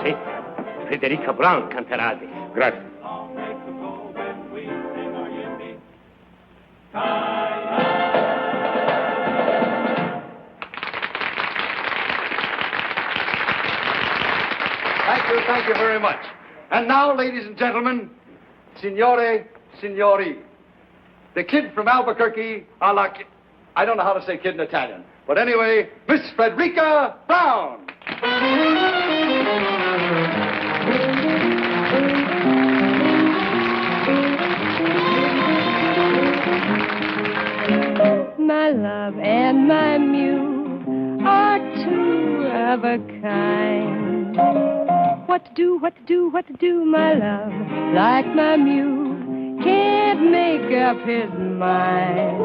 Sì, Federica Brown canterà adesso. Grazie. Thank you very much. And now, ladies and gentlemen, signore, signori, the kid from Albuquerque, I don't know how to say kid in Italian, but anyway, Miss Frederica Brown. My love and my muse are two of a kind. What to do, what to do, what to do, my love, like my muse, can't make up his mind.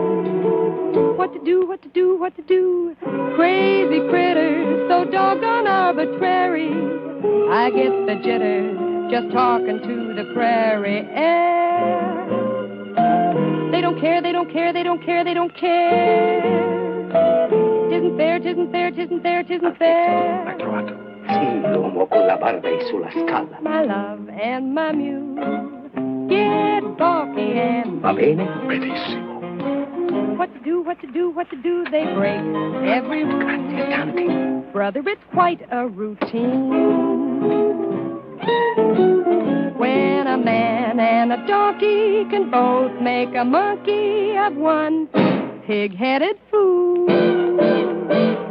What to do, what to do, what to do, crazy critters, so doggone arbitrary. I get the jitters just talking to the prairie air. They don't care, they don't care, they don't care, they don't care. Tisn't fair, tisn't fair, tisn't fair, tisn't fair. L'ha trovato. Sì, l'uomo con la barba è sulla scala. My love and my muse get balky and... Va bene? Benissimo. What to do, what to do, what to do, they break every rule. Grazie tanti. Brother, it's quite a routine. When a man and a donkey can both make a monkey of one pig-headed fool.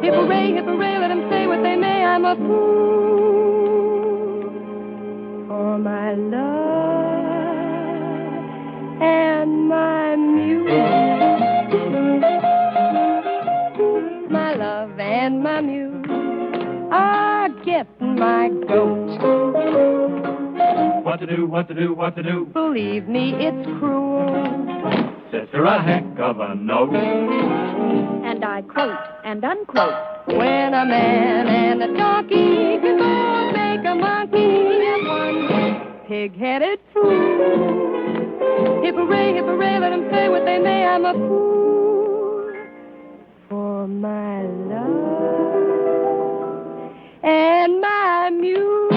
Hip-hooray, let them say what they may, I'm a fool for my love and my muse. My love and my muse are getting my goat. What to do, what to do, what to do? Believe me, it's cruel. Sister, a heck of a note. And I quote and unquote. When a man and a donkey can both make a monkey of one pig-headed fool. Hip-hooray, let them say what they may, I'm a fool for my love and my muse.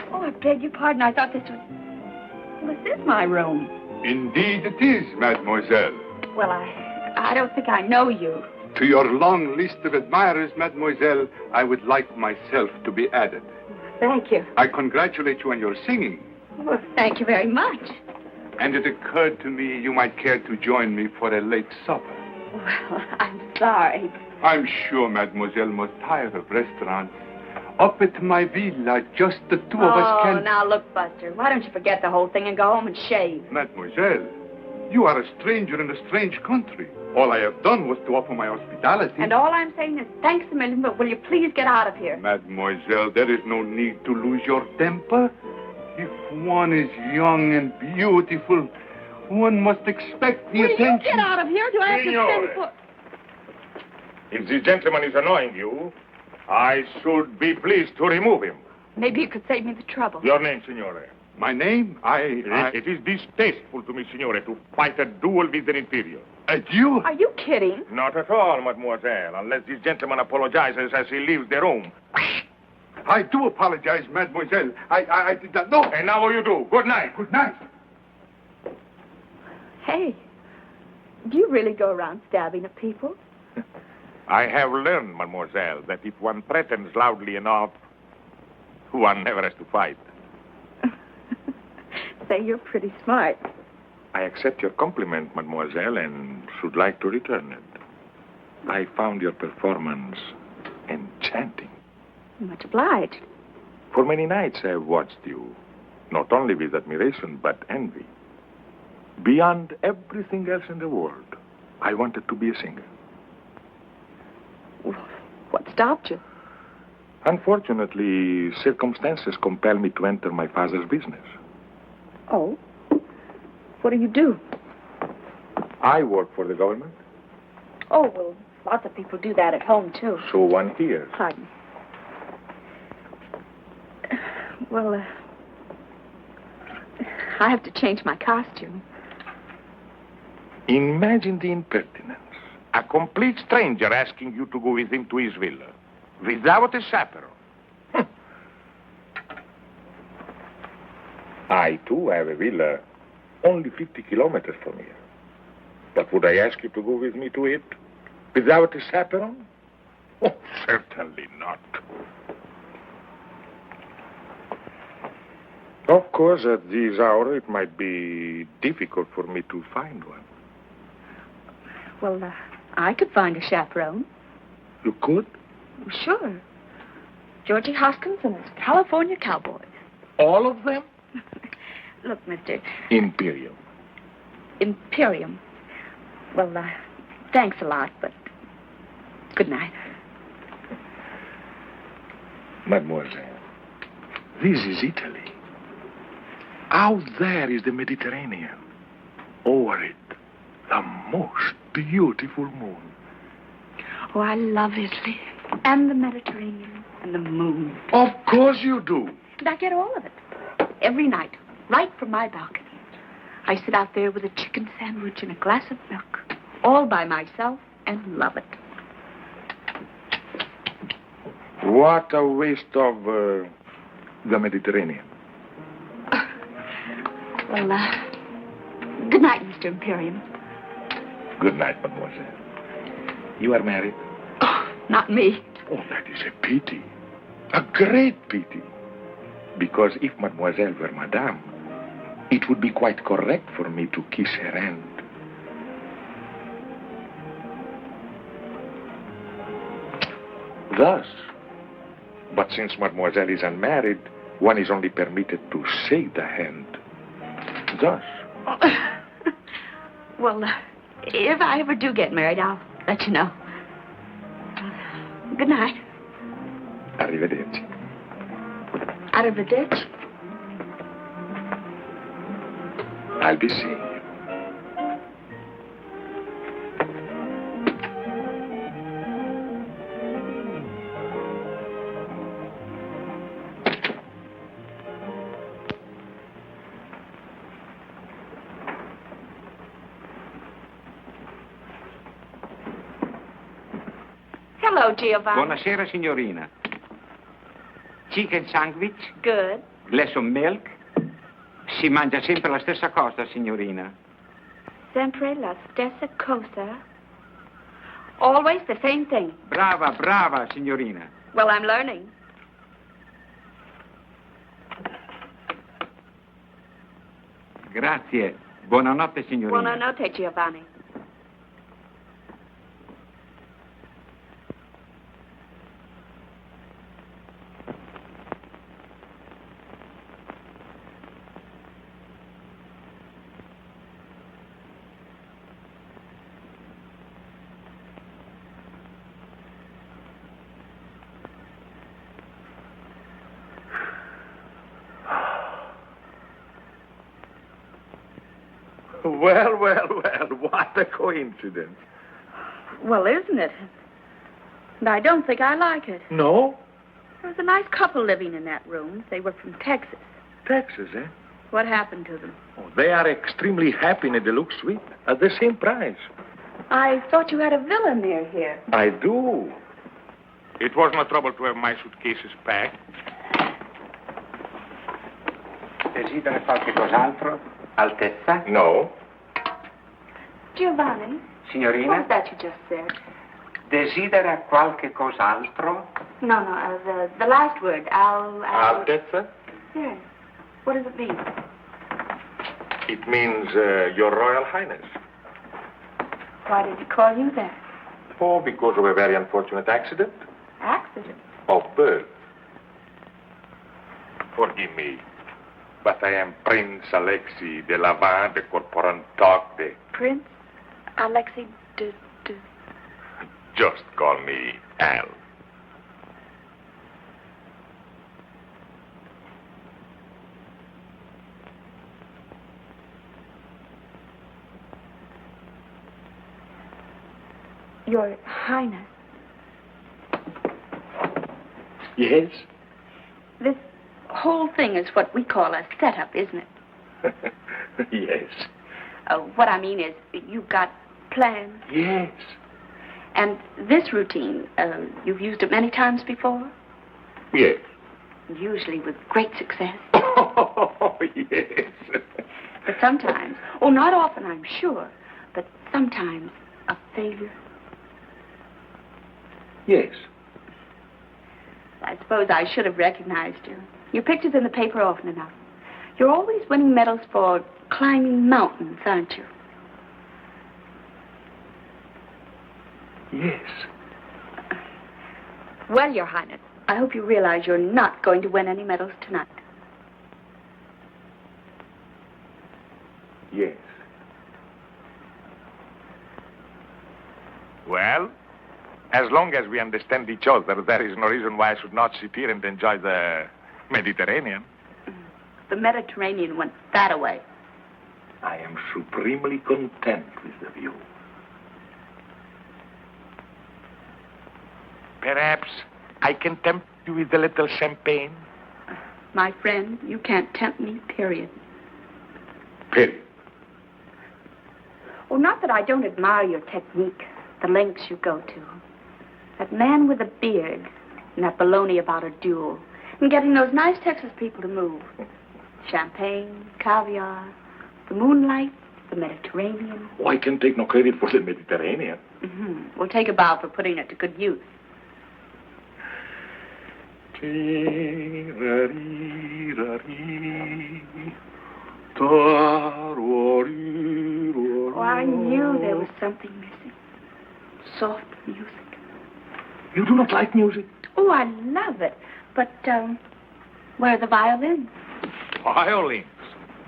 I beg your pardon. I thought this is my room. Indeed it is, mademoiselle. Well, I don't think I know you. To your long list of admirers, mademoiselle, I would like myself to be added. Thank you. I congratulate you on your singing. Well, thank you very much. And it occurred to me you might care to join me for a late supper. Well, I'm sorry. I'm sure mademoiselle must tire of restaurants. Up at my villa, just the two of us can... Oh, now look, Buster, why don't you forget the whole thing and go home and shave? Mademoiselle, you are a stranger in a strange country. All I have done was to offer my hospitality. And all I'm saying is thanks a million, but will you please get out of here? Mademoiselle, there is no need to lose your temper. If one is young and beautiful, one must expect the attention... Will you get out of here? Do I have to send for... If this gentleman is annoying you, I should be pleased to remove him. Maybe you could save me the trouble. Your name, signore? My name? It is distasteful to me, signore, to fight a duel with an inferior. A duel? Are you kidding? Not at all, mademoiselle, unless this gentleman apologizes as he leaves the room. I do apologize, mademoiselle. I did not know. And now what you do? Good night. Good night. Hey, do you really go around stabbing at people? I have learned, mademoiselle, that if one threatens loudly enough, one never has to fight. Say, you're pretty smart. I accept your compliment, mademoiselle, and should like to return it. I found your performance enchanting. Much obliged. For many nights I have watched you, not only with admiration, but envy. Beyond everything else in the world, I wanted to be a singer. What stopped you? Unfortunately, circumstances compel me to enter my father's business. Oh? What do you do? I work for the government. Oh, well, Lots of people do that at home, too. So one here. Pardon. Well, I have to change my costume. Imagine the impertinence. A complete stranger asking you to go with him to his villa. Without a chaperone. I, too, have a villa only 50 kilometers from here. But would I ask you to go with me to it? Without a chaperone? Oh, certainly not. Of course, at this hour, it might be difficult for me to find one. Well, I could find a chaperone. You could? Sure. Georgie Hoskins and his California Cowboys. All of them? Look, Mr. Imperium. Imperium. Well, thanks a lot, but good night. Mademoiselle, this is Italy. Out there is the Mediterranean. Over it, the most beautiful moon. Oh, I love Italy. And the Mediterranean. And the moon. Of course you do. And I get all of it. Every night. Right from my balcony. I sit out there with a chicken sandwich and a glass of milk. All by myself and love it. What a waste of the Mediterranean. Well, good night, Mr. Imperium. Good night, mademoiselle. You are married? Oh, not me. Oh, that is a pity. A great pity. Because if mademoiselle were madame, it would be quite correct for me to kiss her hand. Thus. But since mademoiselle is unmarried, one is only permitted to shake the hand. Thus. Well, if I ever do get married, I'll let you know. Good night. Arrivederci. Arrivederci. I'll be seeing you. Hello, Giovanni. Buonasera, signorina. Chicken sandwich, Good. glass of milk. Si mangia sempre la stessa cosa, signorina. Sempre la stessa cosa. Always the same thing. Brava, brava, signorina. Well, I'm learning. Grazie. Buonanotte, signorina. Buonanotte, Giovanni. Well, what a coincidence. Well, isn't it? And I don't think I like it. No? There was a nice couple living in that room. They were from Texas. Texas, eh? What happened to them? Oh, they are extremely happy in a deluxe suite at the same price. I thought you had a villa near here. I do. It was no trouble to have my suitcases packed. Desidera qualche cos'altro? Altezza? No. Giovanni, what Signorina? was that you just said? Desidera qualche cos'altro? No, the last word. Altezza? Yes. What does it mean? It means Your Royal Highness. Why did he call you that? Oh, because of a very unfortunate accident Accident. of birth. Forgive me, but I am Prince Alexei de Lavin de Corporantoc de... Prince Alexei de... Just call me Al. Your Highness, Yes? this whole thing is what we call a setup, isn't it? Yes. What I mean is, you've got plans. Yes. And this routine, you've used it many times before? Yes. Usually with great success. Oh, yes. But sometimes, not often, I'm sure, but sometimes a failure. Yes. I suppose I should have recognized you. Your picture's in the paper often enough. You're always winning medals for climbing mountains, aren't you? Yes. Well, Your Highness, I hope you realize you're not going to win any medals tonight. Yes. Well, as long as we understand each other, there is no reason why I should not sit here and enjoy the Mediterranean. The Mediterranean went that away. I am supremely content with the view. Perhaps I can tempt you with a little champagne. My friend, you can't tempt me, period. Period. Oh, not that I don't admire your technique, the lengths you go to. That man with a beard and that baloney about a duel and getting those nice Texas people to move. Champagne, caviar, the moonlight, the Mediterranean. Oh, I can take no credit for the Mediterranean. Mm-hmm. We'll take a bow for putting it to good use. Oh, I knew there was something missing. Soft music. You do not like music? Oh, I love it. But, where are the violins? Violins?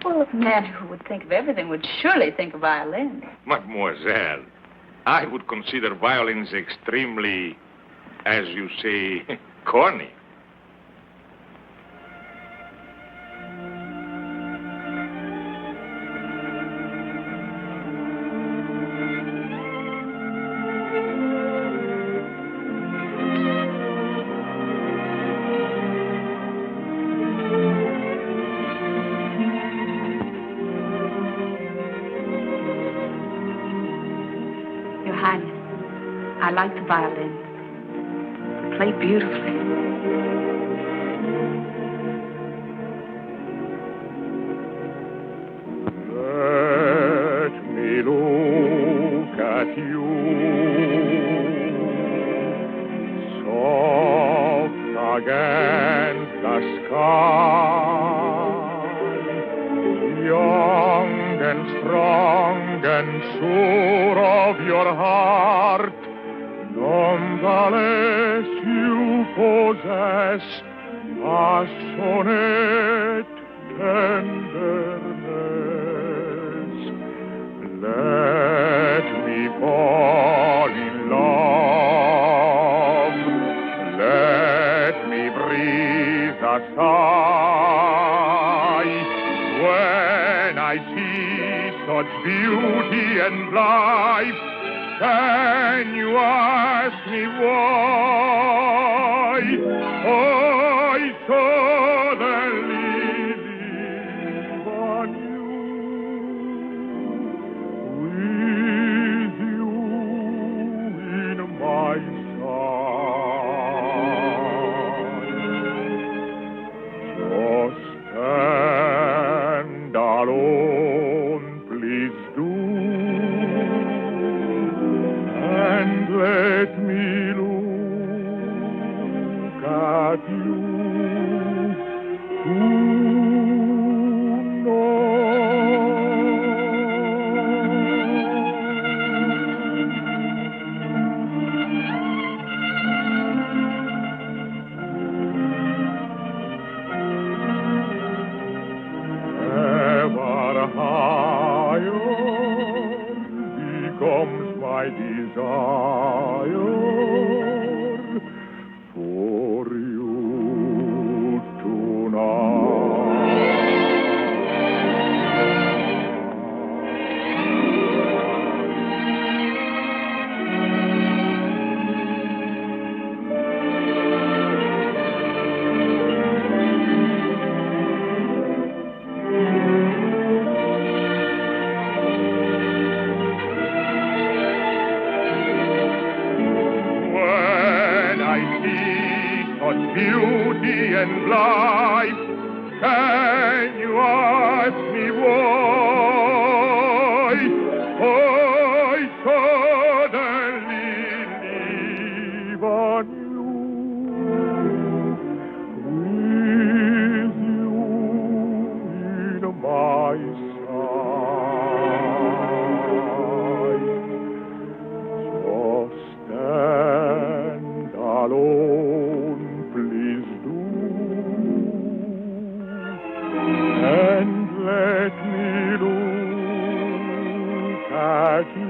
Well, a man who would think of everything would surely think of violins. Mademoiselle, I would consider violins extremely, as you say, corny. Your Highness, I like the violin. They play beautifully. Let me look at you, soft against the sky, young and strong and sure of your heart. Nonetheless, you possess passionate tenderness. Let me fall in love. Let me breathe a sigh when I see such beauty and life. Can you ask me why I suddenly live on you, with you in my side? Just stand alone, please do. And let me look at you ever higher becomes my desire for you tonight. beauty and life. Can you ask me why I suddenly leave on you, with you in my side? So stand alone, please do, and let me look at you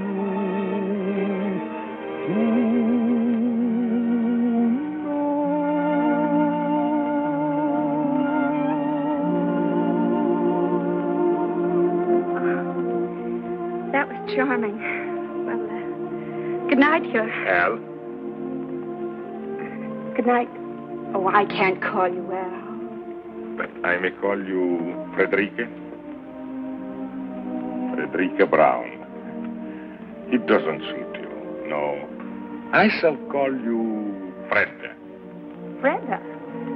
That was charming. Well, good night, your... Al? Good night. Oh, I can't call you Al. But I may call you Frederica? Frederica Brown. It doesn't suit you, no. I shall call you Fredda. Freda.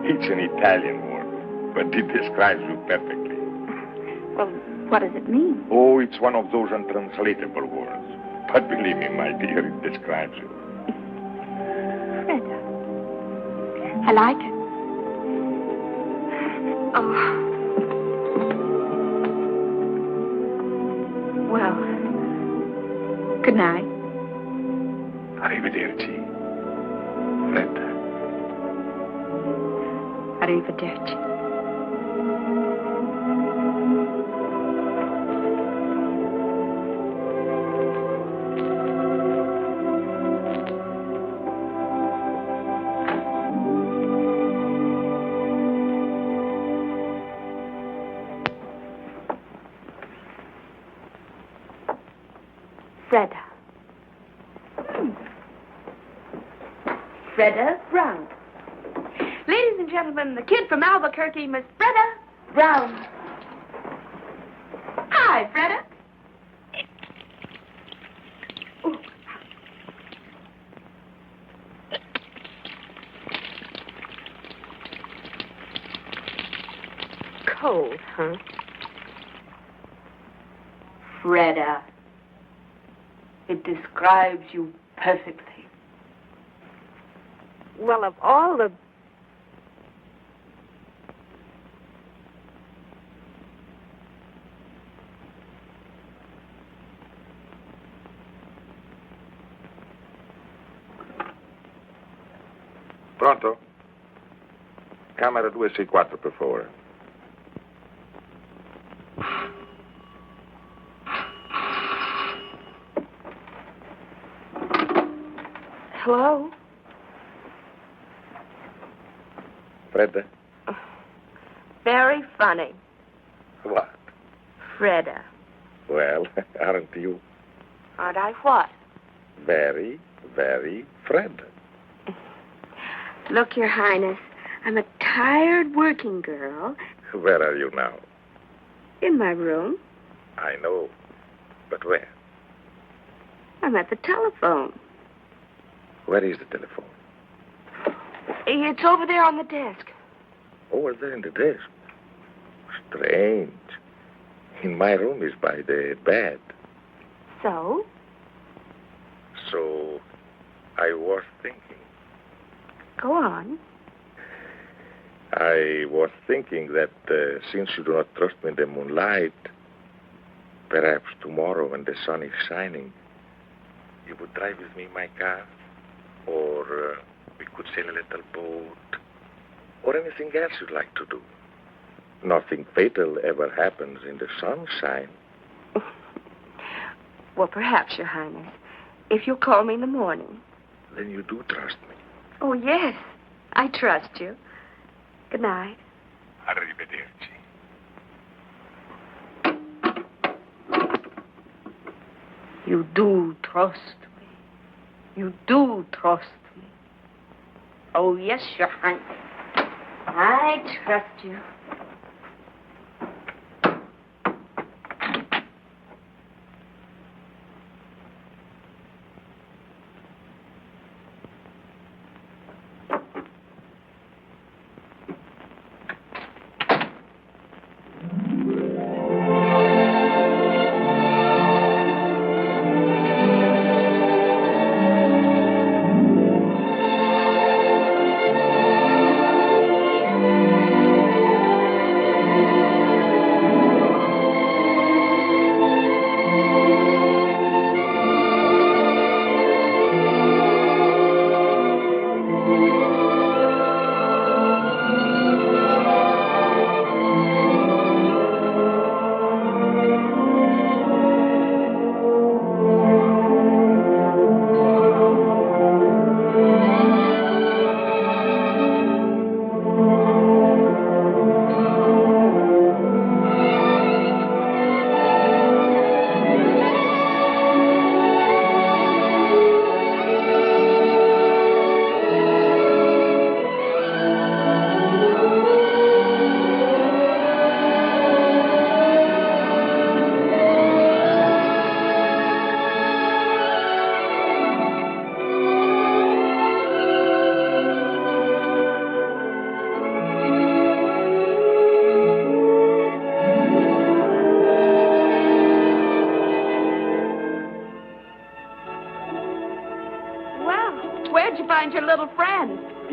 It's an Italian word, but it describes you perfectly. Well, what does it mean? Oh, it's one of those untranslatable words. But believe me, my dear, it describes you. Freda. I like it. Oh. Well, good night. Arrivederci, Fredda. Arrivederci. Freda. Freda Brown. Ladies and gentlemen, the kid from Albuquerque, Miss Freda Brown. Hi, Freda. Ooh. Cold, huh? Freda. It describes you perfectly. Well, of all the... Pronto? Camera 264, per favore. Hello? Fredda? Very funny. What? Freda. Well, aren't you Aren't I what? very, very Fredda? Look, Your Highness, I'm a tired working girl Where are you now? in my room. I know. But where? I'm at the telephone. Where is the telephone? It's over there on the desk. Over there in the desk. Strange. In my room is by the bed. So? So, I was thinking. Go on. I was thinking that since you do not trust me in the moonlight, perhaps tomorrow when the sun is shining, you would drive with me in my car, or we could sail a little boat, or anything else you'd like to do. Nothing fatal ever happens in the sunshine. Well, perhaps, Your Highness. If you'll call me in the morning. Then you do trust me. Oh, yes. I trust you. Good night. Arrivederci. You do trust me. You do trust me. Oh, yes, Your Highness. I trust you.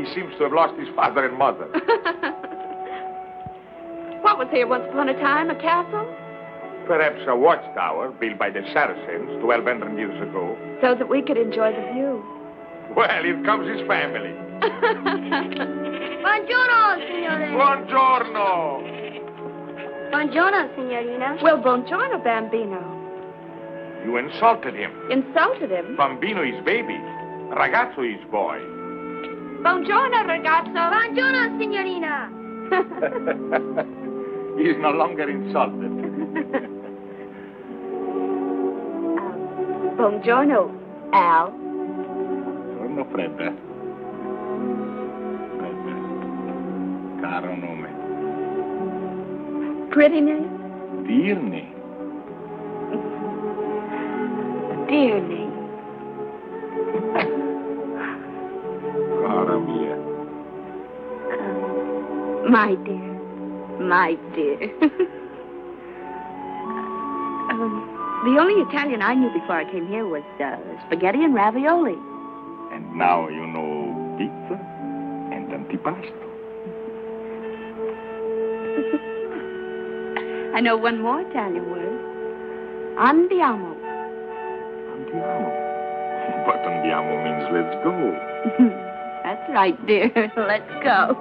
He seems to have lost his father and mother. What was here once upon a time? A castle? Perhaps a watchtower built by the Saracens 1,200 years ago. So that we could enjoy the view. Well, here comes his family. Buongiorno, signore. Buongiorno! Buongiorno, signorina. Well, buongiorno, Bambino. You insulted him. Insulted him? Bambino is baby. Ragazzo is boy. Buongiorno, ragazzo. Buongiorno, signorina. He is no longer insulted. Buongiorno, Al. Buongiorno, Fred. Fred. Caro nome. Pretty name? Dear name. Dear name. Cara mia. My dear. My dear. The only Italian I knew before I came here was spaghetti and ravioli. And now you know pizza and antipasto. I know one more Italian word. Andiamo. Andiamo. But andiamo means let's go. That's right, dear. Let's go.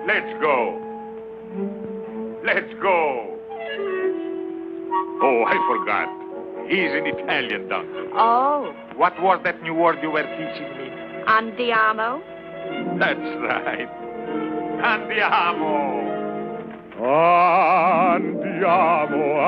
Let's go. Let's go. Oh, I forgot. He's an Italian donkey. Oh, What was that new word you were teaching me? andiamo. That's right. Andiamo.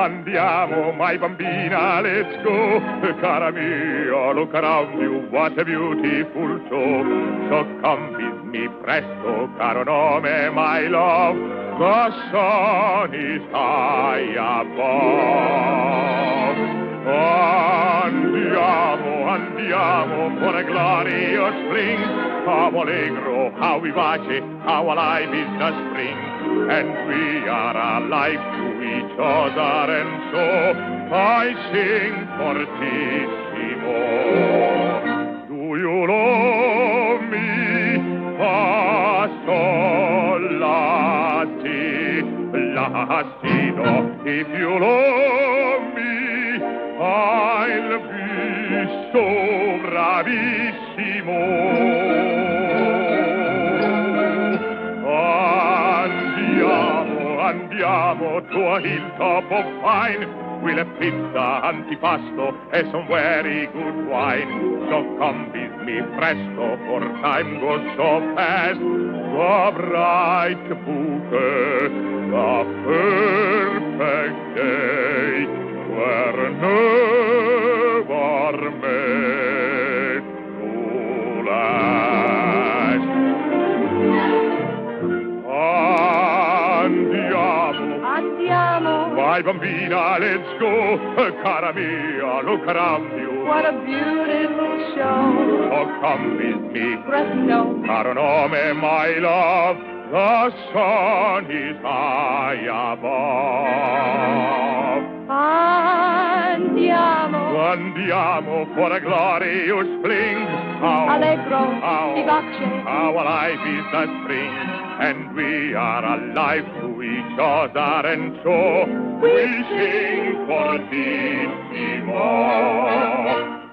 Andiamo, my bambina, let's go. Cara mia, look around you, what a beautiful show. So come with me presto, caro nome, my love. The sun is high above. Andiamo for a glorious spring. How allegro, how vivace, how alive is the spring. And we are alive to each other, and so I sing fortissimo. Do you love me? Fa, sol, la, si, la, si, do. If you love me, I'll be so bravissimo. Andiamo to a hilltop of pine. We'll have pizza, antipasto, and some very good wine. So come with me presto, for time goes so fast. The bright bouquet, the perfect day, were never made to last. Andiamo. My bambina, let's go. Cara mia, look around you. What a beautiful show. Oh, come with me. Presto. Caro nome, my love. The sun is high above. Andiamo for a glorious spring. How Allegro, how- vivace. How alive is the spring, and we are alive to each other, and so we sing fortissimo.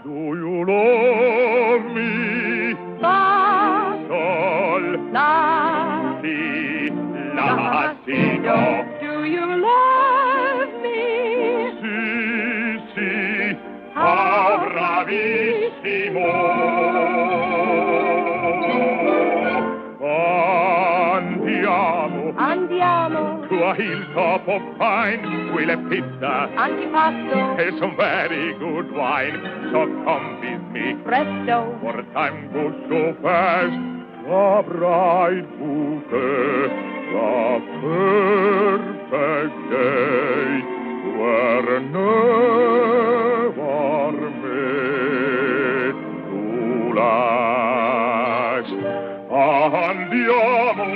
Do you love me? Fa, Sol, la, si, la, si, do. do you love me? Si, how bravissimo. Andiamo. To a hilltop of pine, we'll have pizza Antipasto. and some very good wine. So come with me, Presto. for time goes so fast. The bright bouquet, the perfect day, were never made to last. Andiamo.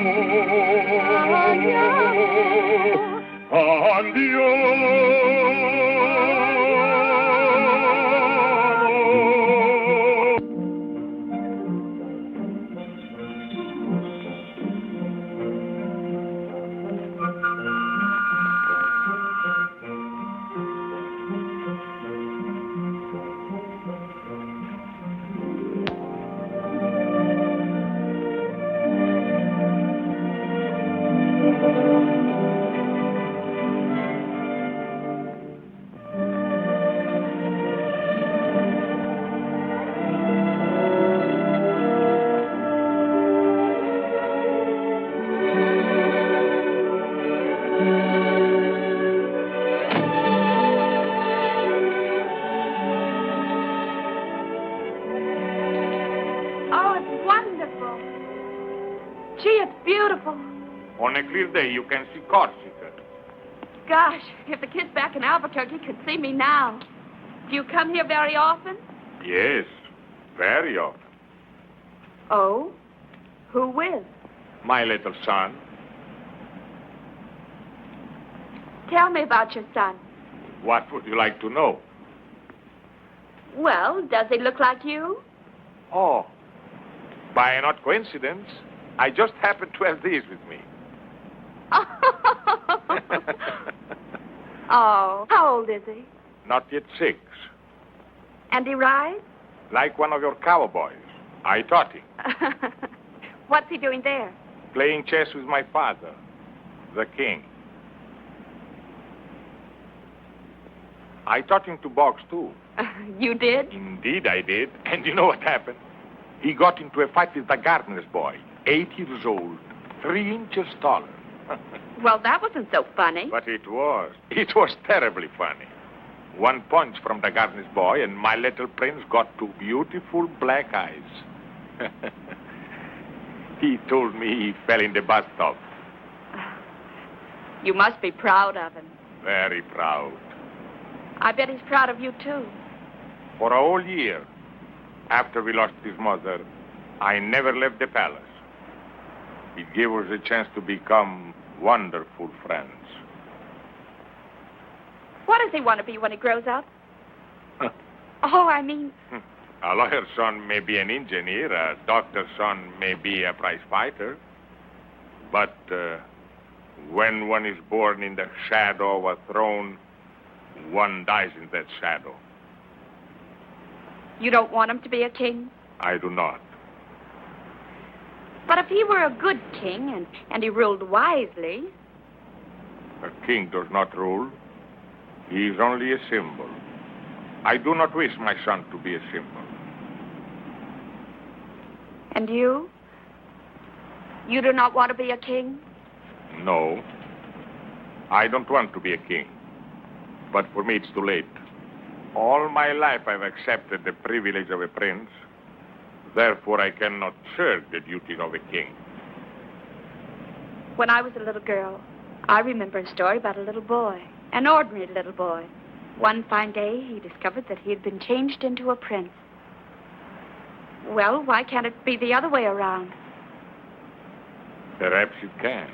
Oh, it's wonderful. Gee, it's beautiful. On a clear day, you can see Corsica. Gosh, if the kids back in Albuquerque could see me now. Do you come here very often? Yes, very often. Oh? Who with? My little son. Tell me about your son. What would you like to know? Well, does he look like you? Oh, by an odd coincidence, I just happened to have these with me. Oh, how old is he? Not yet 6. And he rides? Like one of your cowboys. I taught him. What's he doing there? Playing chess with my father, the king. I taught him to box, too. You did? Indeed, I did. And you know what happened? He got into a fight with the gardener's boy, 8 years old, 3 inches taller. Well, that wasn't so funny. But it was. It was terribly funny. One punch from the gardener's boy, and my little prince got 2 beautiful black eyes. He told me he fell in the bathtub. You must be proud of him. Very proud. I bet he's proud of you, too. For a whole year, after we lost his mother, I never left the palace. It gave us a chance to become wonderful friends. What does he want to be when he grows up? Oh, I mean... A lawyer's son may be an engineer, a doctor's son may be a prize fighter. But when one is born in the shadow of a throne, one dies in that shadow. You don't want him to be a king? I do not. But if he were a good king and he ruled wisely... A king does not rule. He is only a symbol. I do not wish my son to be a symbol. And you? You do not want to be a king? No. I don't want to be a king. But for me, it's too late. All my life, I've accepted the privilege of a prince. Therefore, I cannot shirk the duties of a king. When I was a little girl, I remember a story about a little boy, an ordinary little boy. One fine day, he discovered that he had been changed into a prince. Well, why can't it be the other way around? Perhaps it can.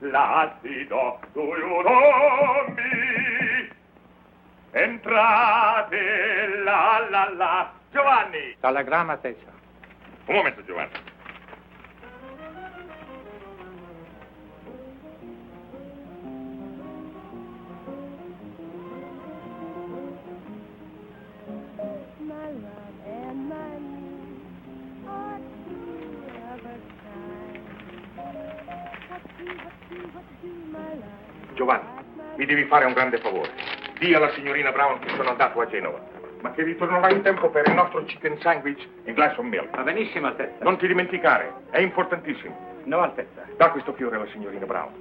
Latido, do you know me? Entrate, la. Giovanni! Telegramma, Tessa. Un momento, Giovanni. My love and my muse are two of a kind. What do, my love? Giovanni, mi devi fare un grande favore. Dì alla signorina Brown che sono andato a Genova, ma che ritornerò in tempo per il nostro chicken sandwich e glass of milk. Va benissimo, Altezza. Non ti dimenticare, è importantissimo. No, Altezza. Da questo fiore alla signorina Brown.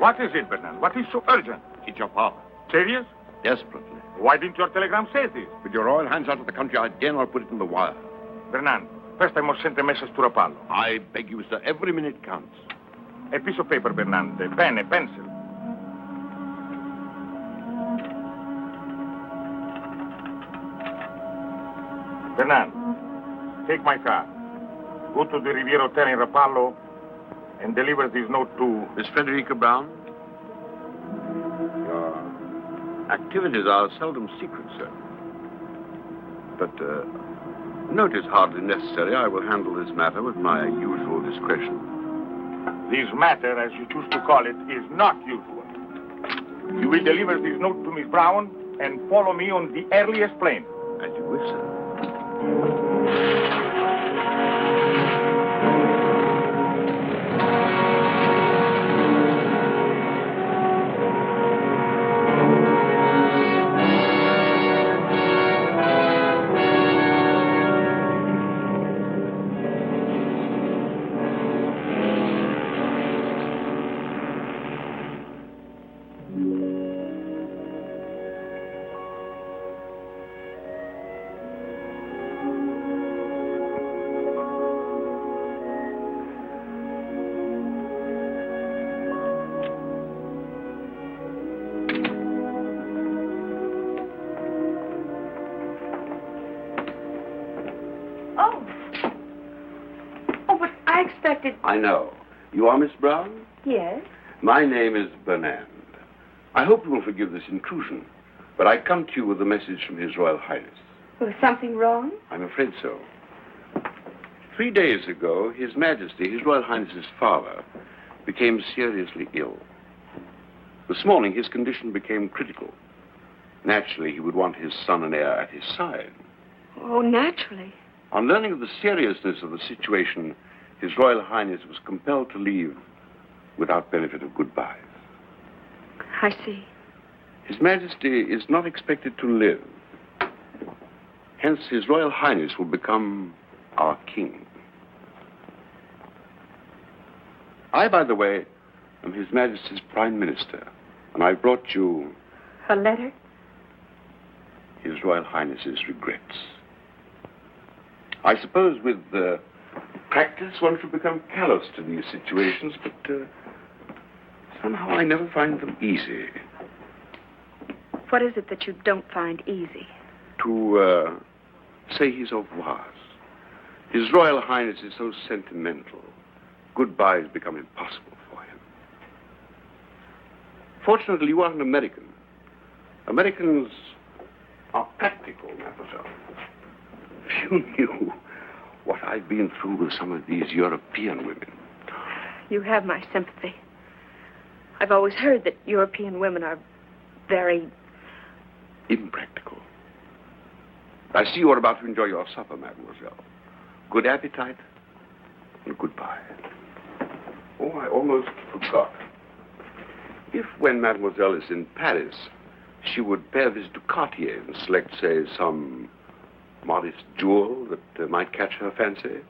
What is it, Bernard? What is so urgent? It's your father. Serious? Desperately. Why didn't your telegram say this? With your royal hands out of the country, I dare not put it in the wire. Bernard, first I must send a message to Rapallo. I beg you, sir, every minute counts. A piece of paper, Bernard, a pen, a pencil. Bernard, take my car. Go to the Riviera Hotel in Rapallo and deliver this note to... Miss Frederica Brown? Your activities are seldom secret, sir. But, note is hardly necessary. I will handle this matter with my usual discretion. This matter, as you choose to call it, is not usual. You will deliver this note to Miss Brown and follow me on the earliest plane. As you wish, sir. I know. You are Miss Brown? Yes. My name is Bernand. I hope you will forgive this intrusion, but I come to you with a message from His Royal Highness. Was something wrong? I'm afraid so. 3 days ago, His Majesty, His Royal Highness's father, became seriously ill. This morning, his condition became critical. Naturally, he would want his son and heir at his side. Oh, naturally. On learning of the seriousness of the situation, His Royal Highness was compelled to leave without benefit of goodbyes. I see. His Majesty is not expected to live. Hence, His Royal Highness will become our king. I, by the way, am His Majesty's Prime Minister, and I brought you... A letter? His Royal Highness's regrets. I suppose with practice one should become callous to these situations, but somehow I never find them easy. What is it that you don't find easy? To say his au revoirs. His Royal Highness is so sentimental. Goodbyes become impossible for him. Fortunately, you are an American. Americans are practical, mademoiselle. If you knew what I've been through with some of these European women. You have my sympathy. I've always heard that European women are very... impractical. I see you are about to enjoy your supper, mademoiselle. Good appetite and goodbye. Oh, I almost forgot. If, when mademoiselle is in Paris, she would pay a visit to Cartier and select, say, some modest jewel that might catch her fancy,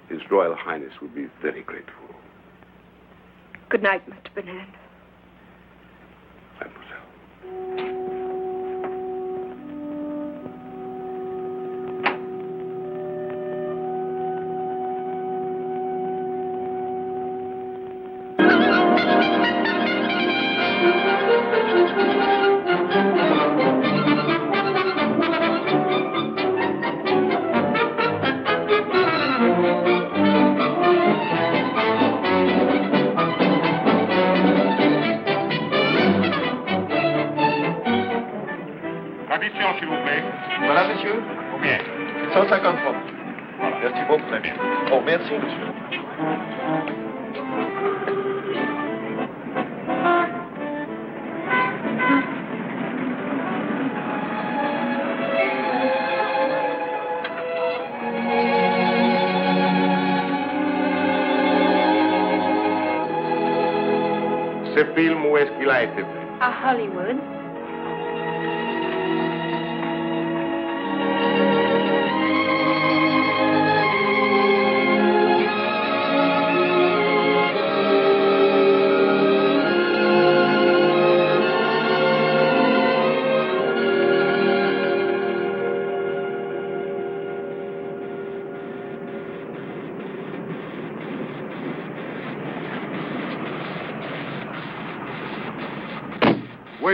His Royal Highness would be very grateful. Good night, Mr. Bernand. Mademoiselle. Addition, s'il vous plaît. Voilà, monsieur. Combien? 150 francs. Merci beaucoup. Très bien. Oh, merci, monsieur. Ce film, où est-ce qu'il a été fait? À Hollywood.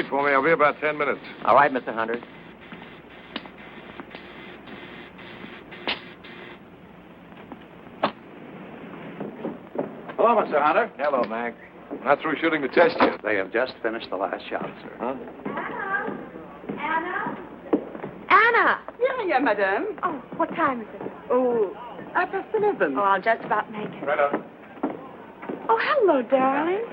wait for me. I'll be about 10 minutes. All right, Mr. Hunter. Hello, Mr. Hunter. Hello, Mac. Not through shooting the test yet. They have just finished the last shot, sir. Huh? Anna! Yeah, madame. Oh, what time is it? Oh, 11:30. Oh, I'll just about make it. Right on. Oh, hello, darling.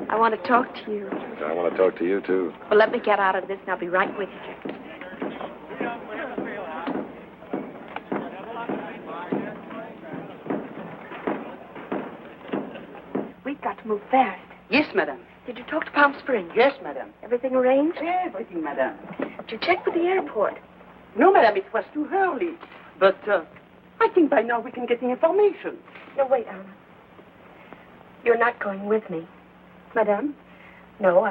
I want to talk to you. I want to talk to you, too. Well, let me get out of this and I'll be right with you. We've got to move fast. Yes, madame. Did you talk to Palm Springs? Yes, madame. Everything arranged? Everything, madame. Did you check with the airport? No, madame, it was too early. But I think by now we can get the information. No, wait, Anna. You're not going with me. Madame? No,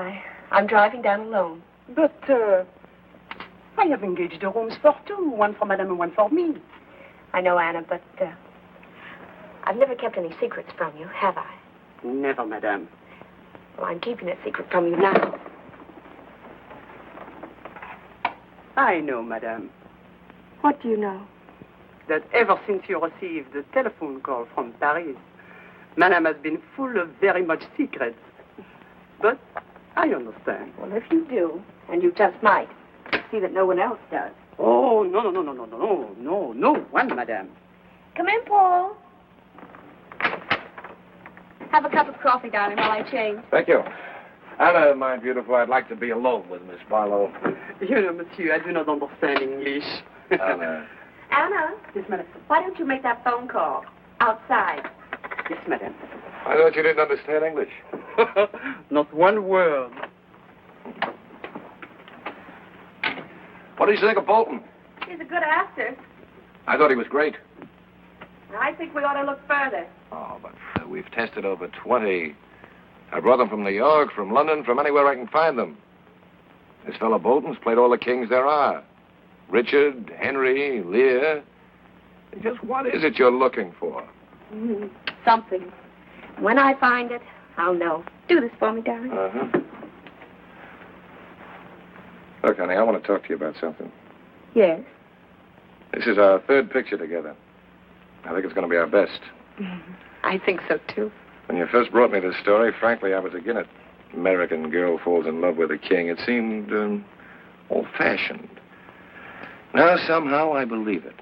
I'm driving down alone. But I have engaged the rooms for two. One for madame and one for me. I know, Anna, but I've never kept any secrets from you, have I? Never, madame. Well, I'm keeping a secret from you now. I know, madame, What do you know? that ever since you received the telephone call from Paris, madame has been full of very much secrets. But I understand. Well, if you do, and you just might, see that no one else does. Oh, no one, madame. Come in, Paul. Have a cup of coffee, darling, while I change. Thank you. Anna, my beautiful, I'd like to be alone with Miss Barlow. You know, monsieur, I do not understand English. Anna. Anna, Yes, madame. why don't you make that phone call outside? Yes, madame. I thought you didn't understand English. Not one word. What do you think of Bolton? He's a good actor. I thought he was great. I think we ought to look further. Oh, but we've tested over 20. I brought them from New York, from London, from anywhere I can find them. This fellow Bolton's played all the kings there are. Richard, Henry, Lear. Just what is it you're looking for? Something. When I find it, I'll know. Do this for me, darling. Uh-huh. Look, honey, I want to talk to you about something. Yes. This is our third picture together. I think it's going to be our best. I think so, too. When you first brought me this story, frankly, I was against it. American girl falls in love with a king. It seemed old-fashioned. Now, somehow, I believe it.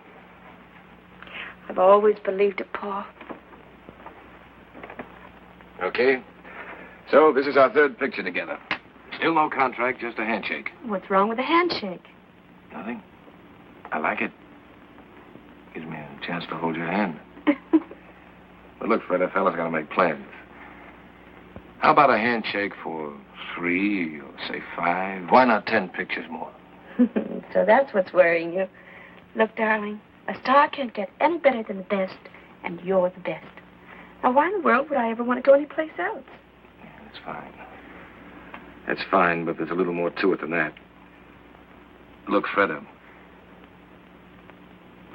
I've always believed it, Paul. Okay? So, this is our third picture together. Still no contract, just a handshake. What's wrong with a handshake? Nothing. I like it. Gives me a chance to hold your hand. But look, Fred, a fella's got to make plans. How about a handshake for 3 or, say, 5? Why not 10 pictures more? So that's what's worrying you. Look, darling, a star can't get any better than the best, and you're the best. Now, why in the world would I ever want to go anyplace else? Yeah, that's fine. That's fine, but there's a little more to it than that. Look, Fred,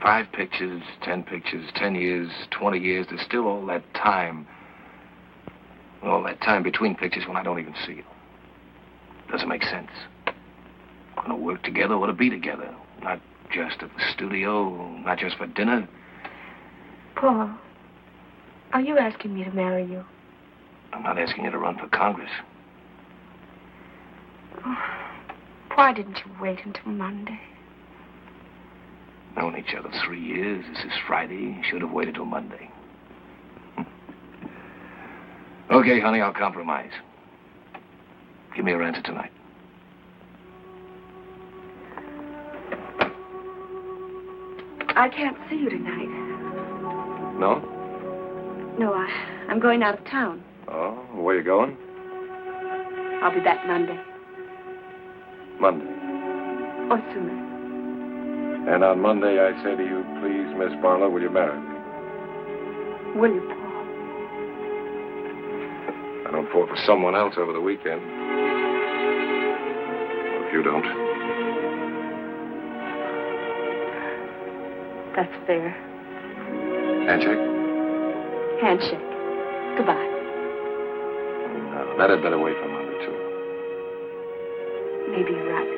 5 pictures, 10 pictures, 10 years, 20 years, there's still all that time. All that time between pictures when I don't even see you. Doesn't make sense. We're going to work together or to be together. Not just at the studio, not just for dinner. Paul, are you asking me to marry you? I'm not asking you to run for Congress. Oh, why didn't you wait until Monday? Known each other 3 years. This is Friday. Should have waited till Monday. Okay, honey, I'll compromise. Give me your answer tonight. I can't see you tonight. No? No, I'm going out of town. Oh, where you going? I'll be back Monday. Monday. Or sooner. And on Monday, I say to you, please, Miss Barlow, will you marry me? Will you, Paul? I don't fall for someone else over the weekend. Well, if you don't. That's fair. Handshake? Handshake. Goodbye. No, that had better wait for Monday, too. Maybe you're right.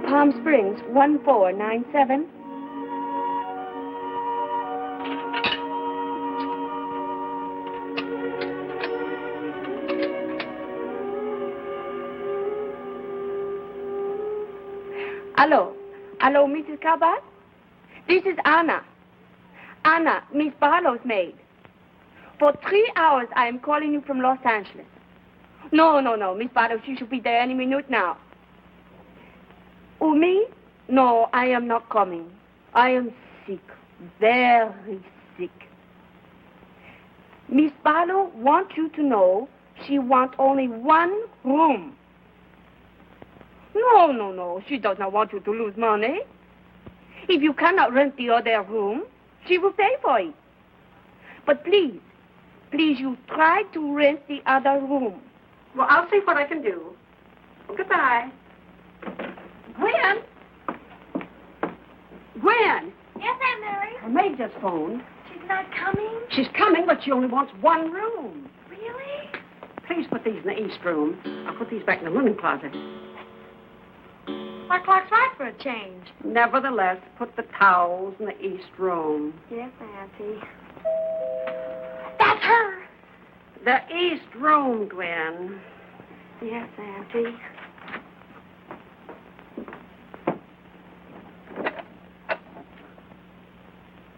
Palm Springs, 1497. Hello, Mrs. Cabot? This is Anna. Anna, Miss Barlow's maid. For 3 hours, I am calling you from Los Angeles. No, Miss Barlow, she should be there any minute now. Oh, me? No, I am not coming. I am sick, very sick. Miss Barlow wants you to know she wants only one room. No, she does not want you to lose money. If you cannot rent the other room, she will pay for it. But please, you try to rent the other room. Well, I'll see what I can do. Goodbye. Gwen? Gwen? Yes, Aunt Mary? Her maid just phoned. She's not coming? She's coming, but she only wants one room. Really? Please put these in the east room. I'll put these back in the linen closet. My clock's right for a change. Nevertheless, put the towels in the east room. Yes, Auntie. That's her. The east room, Gwen. Yes, Auntie.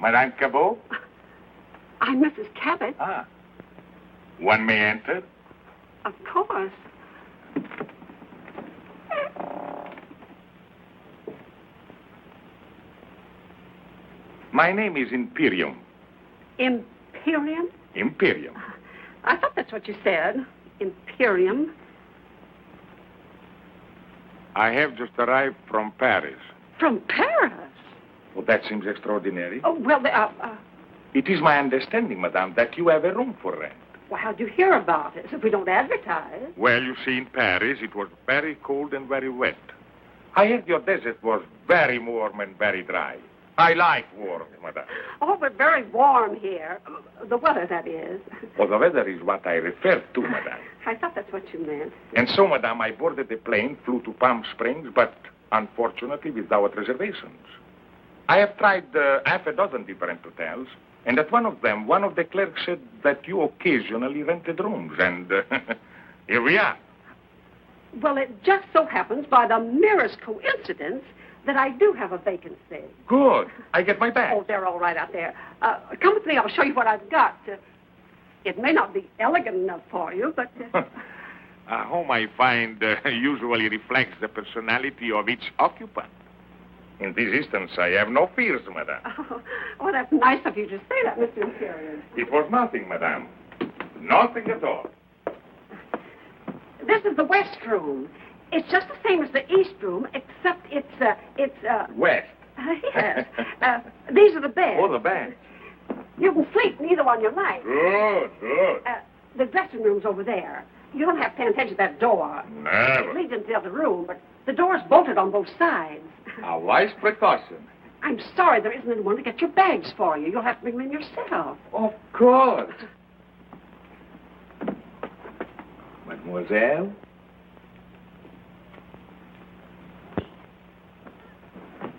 Madame Cabot? I'm Mrs. Cabot. Ah. One may enter? Of course. My name is Imperium. Imperium? Imperium. I thought that's what you said. Imperium. I have just arrived from Paris. From Paris? Well, that seems extraordinary. Oh, well, It is my understanding, madame, that you have a room for rent. well, how'd you hear about it if we don't advertise? Well, you see, in Paris, it was very cold and very wet. I heard your desert was very warm and very dry. I like warm, madame. Oh, we're very warm here. The weather, that is. Well, the weather is what I refer to, madame. I thought that's what you meant. And so, madame, I boarded the plane, flew to Palm Springs, but unfortunately without reservations. I have tried half a dozen different hotels, and at one of them, one of the clerks said that you occasionally rented rooms, and here we are. Well, it just so happens, by the merest coincidence, that I do have a vacancy. Good. I get my bag. Oh, they're all right out there. Come with me. I'll show you what I've got. It may not be elegant enough for you, but... A home, I find, usually reflects the personality of each occupant. In this instance, I have no fears, madame. Oh, that's nice of you to say that, Mr. Imperium. It was nothing, madame. Nothing at all. This is the west room. It's just the same as the east room, except it's West. Yes. These are the beds. Oh, the beds. You can sleep in either one you like. Good, good. The dressing room's over there. You don't have to pay attention to that door. Never. It leads into the other room, but the door's bolted on both sides. A wise precaution. I'm sorry there isn't anyone to get your bags for you. You'll have to bring them in yourself. Of course. Mademoiselle?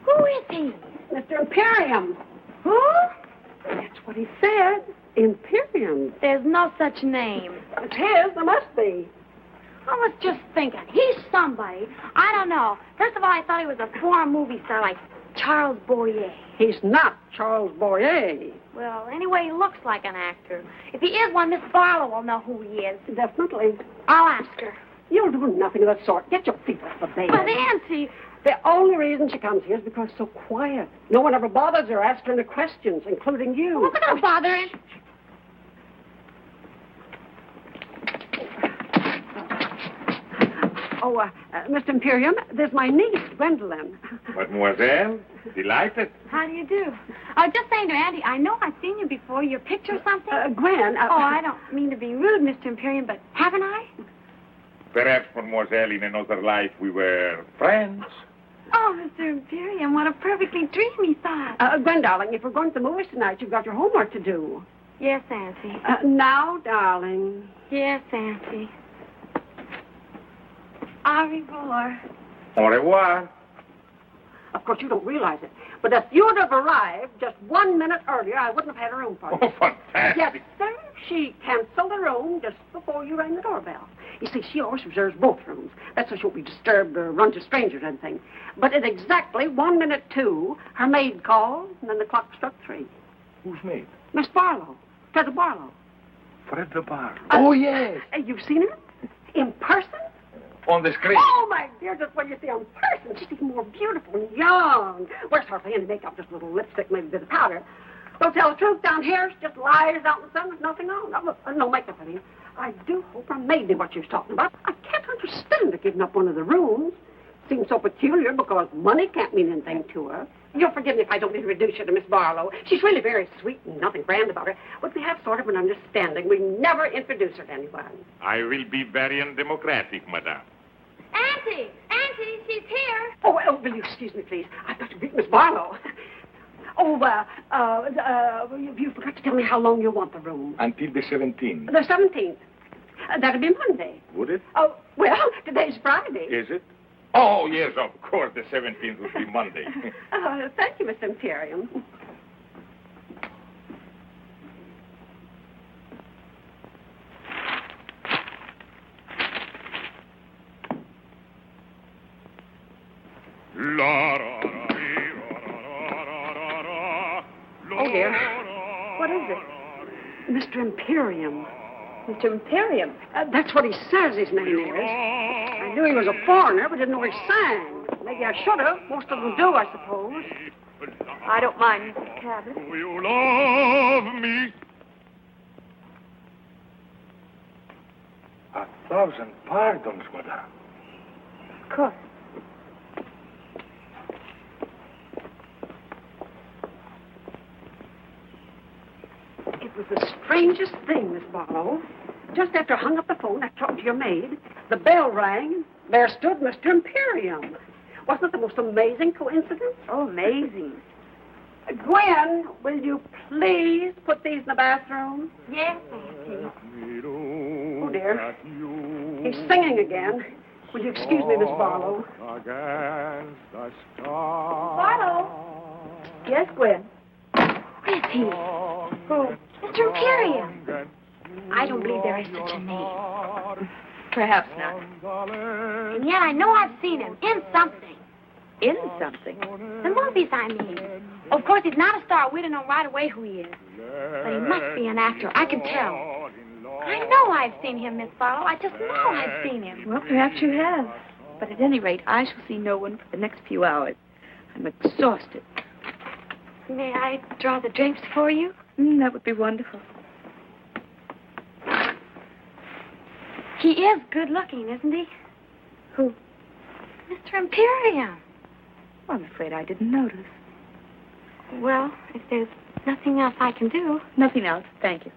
Who is he? Mr. Imperium. Who? That's what he said. Imperium. There's no such name. It's his. There must be. I was just thinking, he's somebody. I don't know. First of all, I thought he was a foreign movie star like Charles Boyer. He's not Charles Boyer. Well, anyway, he looks like an actor. If he is one, Miss Barlow will know who he is. Definitely. I'll ask her. You'll do nothing of the sort. Get your feet off the bed. But, Auntie... The only reason she comes here is because it's so quiet. No one ever bothers her, asks her any questions, including you. Look at her bothering. Oh, Mr. Imperium, there's my niece, Gwendolyn. Mademoiselle, delighted. How do you do? Just saying to Auntie, I know I've seen you before. Your picture or something? Gwen. Oh, I don't mean to be rude, Mr. Imperium, but haven't I? Perhaps, Mademoiselle, in another life we were friends. Oh, Mr. Imperium, what a perfectly dreamy thought. Gwen, darling, if we're going to the movies tonight, you've got your homework to do. Yes, Auntie. Now, darling. Yes, Auntie. Au revoir. Au revoir. Of course, you don't realize it, but if you'd have arrived just 1 minute earlier, I wouldn't have had a room for you. Oh, fantastic. Yes, sir. She canceled the room just before you rang the doorbell. You see, she always reserves both rooms. That's so she won't be disturbed or run to strangers or anything. But at exactly 1 minute 2, her maid called, and then the clock struck 3. Who's maid? Miss Barlow. Fred Barlow. Fred Barlow. Oh, yes. You've seen her? In person? On the screen. Oh, my dear, just when you see her in person, she's even more beautiful and young. Wears hardly any makeup, just a little lipstick, maybe a bit of powder. Don't tell the truth, down here, she just lies out in the sun with nothing on. No makeup, I mean. I do hope her maid knew what she was talking about. I can't understand her giving up one of the rooms. Seems so peculiar because money can't mean anything to her. You'll forgive me if I don't introduce you to Miss Barlow. She's really very sweet and nothing grand about her. But we have sort of an understanding. We never introduce her to anyone. I will be very undemocratic, madame. Auntie! Auntie, she's here. Oh, well, will you excuse me, please? I've got to meet Miss Barlow. You forgot to tell me how long you want the room. Until the 17th. The 17th. That'll be Monday. Would it? Oh, well, today's Friday. Is it? Oh, yes, of course, the 17th would be Monday. Thank you, Mr. Imperium. Oh, dear. What is it? Mr. Imperium. Mr. Imperium? That's what he says his name is. I knew he was a foreigner, but didn't know he sang. Maybe I should have. Most of them do, I suppose. I don't mind, Mrs. Cabot. Do you love me? 1,000 pardons, madame. Of course. It was the strangest thing, Miss Barlow. Just after I hung up the phone, I talked to your maid. The bell rang. There stood Mr. Imperium. Wasn't it the most amazing coincidence? Oh, amazing. Gwen, will you please put these in the bathroom? Yes, Auntie. Oh, dear. He's singing again. Will you excuse me, Miss Barlow? Barlow? Yes, Gwen. Where is he? Who? Mr. Imperium. I don't believe there is such a name. Perhaps not. And yet I know I've seen him in something. In something? The movies, I mean. Of course, he's not a star. We don't know right away who he is. But he must be an actor. I can tell. I know I've seen him, Miss Barlow. I just know I've seen him. Well, perhaps you have. But at any rate, I shall see no one for the next few hours. I'm exhausted. May I draw the drapes for you? That would be wonderful. He is good looking, isn't he? Who? Mr. Imperium. Well, I'm afraid I didn't notice. Well, if there's nothing else I can do. Nothing else. Thank you.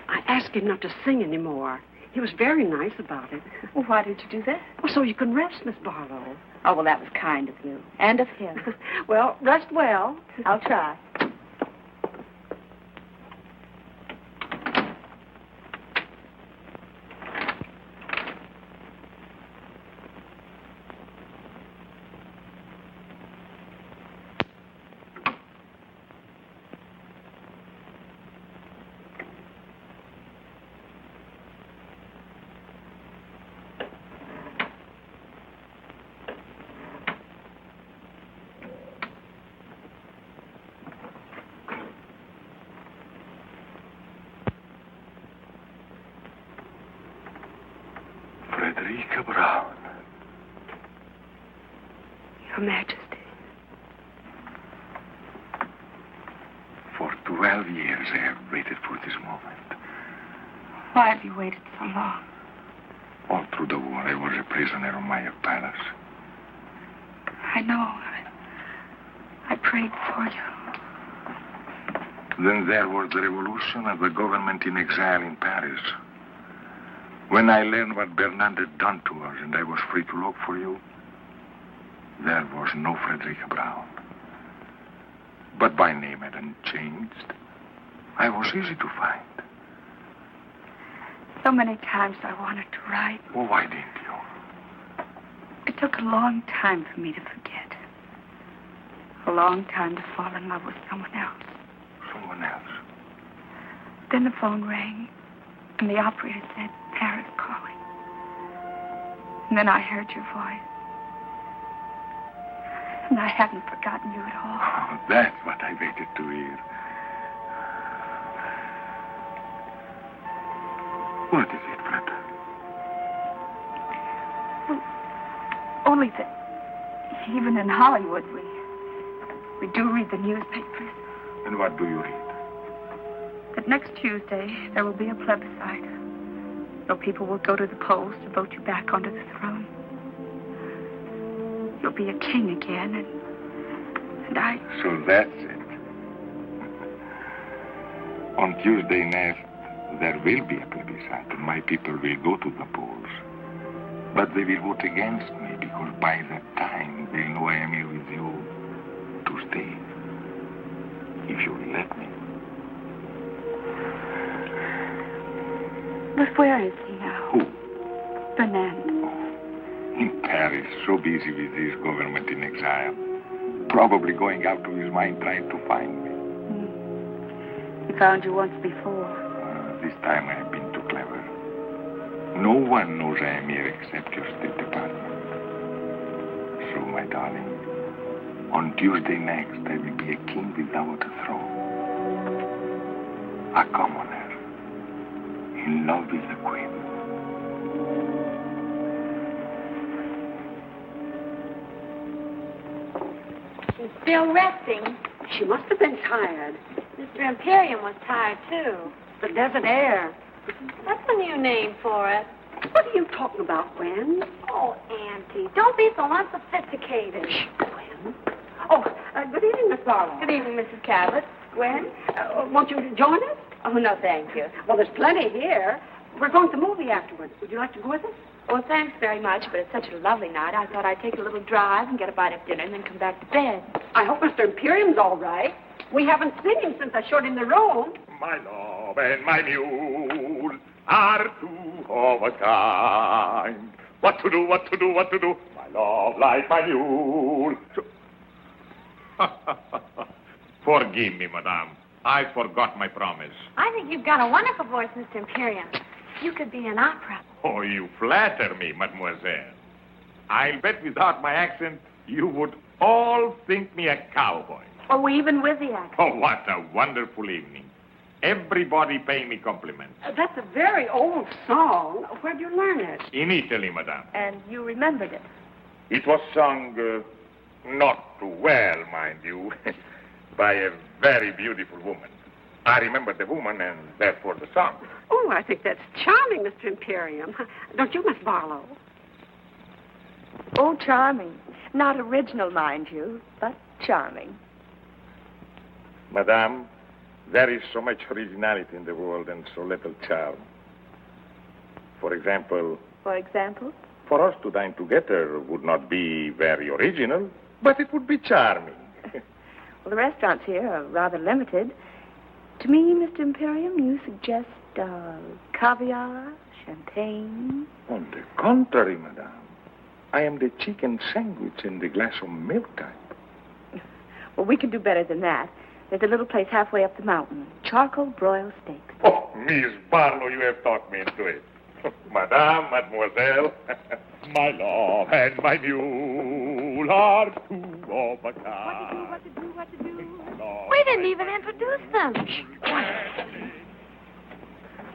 I asked him not to sing anymore. He was very nice about it. Well, why did you do that? Well, so you can rest, Miss Barlow. Oh, well, that was kind of you. And of him. Well, rest well. I'll try. Frederica Brown. Your Majesty. For 12 years I have waited for this moment. Why have you waited so long? All through the war I was a prisoner of Maya Palace. I know. I prayed for you. Then there was the revolution and the government in exile in Paris. When I learned what Bernard had done to us and I was free to look for you, there was no Frederica Brown. But my name hadn't changed. I was easy to find. So many times I wanted to write. Well, why didn't you? It took a long time for me to forget. A long time to fall in love with someone else. Someone else? Then the phone rang, and the operator said, Paris calling. And then I heard your voice. And I haven't forgotten you at all. Oh, that's what I waited to hear. What is it, Fred? Well, only that even in Hollywood, we do read the newspapers. And what do you read? That next Tuesday, there will be a plebiscite. So people will go to the polls to vote you back onto the throne. You'll be a king again, and I... So that's it. On Tuesday next, there will be a plebiscite, and my people will go to the polls. But they will vote against me, because by that time, they'll know I am here with you to stay. If you will let me. But where is he now? Who? Fernand. In Paris, so busy with his government in exile. Probably going out of his mind trying to find me. He found you once before. This time I have been too clever. No one knows I am here except your State Department. So, my darling, on Tuesday next, I will be a king without a throne. A commoner. In love with the queen. She's still resting. She must have been tired. Mr. Imperium was tired, too. The desert air. That's a new name for it. What are you talking about, Gwen? Oh, Auntie, don't be so unsophisticated. Gwen? Oh, good evening, Miss Barlow. Good evening, Mrs. Cabot. Gwen, won't you join us? Oh, no, thank you. Well, there's plenty here. We're going to the movie afterwards. Would you like to go with us? Well, thanks very much, but it's such a lovely night. I thought I'd take a little drive and get a bite of dinner and then come back to bed. I hope Mr. Imperium's all right. We haven't seen him since I showed him the room. My love and my mule are two of a kind. What to do, what to do, what to do? My love like my mule. Forgive me, madame. I forgot my promise. I think you've got a wonderful voice, Mr. Imperium. You could be in opera. Oh, you flatter me, mademoiselle. I'll bet without my accent, you would all think me a cowboy. Oh, even with the accent. Oh, what a wonderful evening. Everybody pay me compliments. That's a very old song. Where'd you learn it? In Italy, madame. And you remembered it. It was sung not too well, mind you, by a very beautiful woman. I remember the woman and therefore the song. Oh, I think that's charming, Mr. Imperium. Don't you, Miss Barlow? Oh, charming. Not original, mind you, but charming. Madame, there is so much originality in the world and so little charm. For example? For example? For us to dine together would not be very original, but it would be charming. Well, the restaurants here are rather limited. To me, Mr. Imperium, you suggest caviar, champagne. On the contrary, madame. I am the chicken sandwich and the glass of milk type. Well, we can do better than that. There's a little place halfway up the mountain. Charcoal broiled steaks. Oh, Miss Barlow, you have talked me into it. Madame, mademoiselle, my love and my mule are two of a kind. What to do? We didn't even introduce them.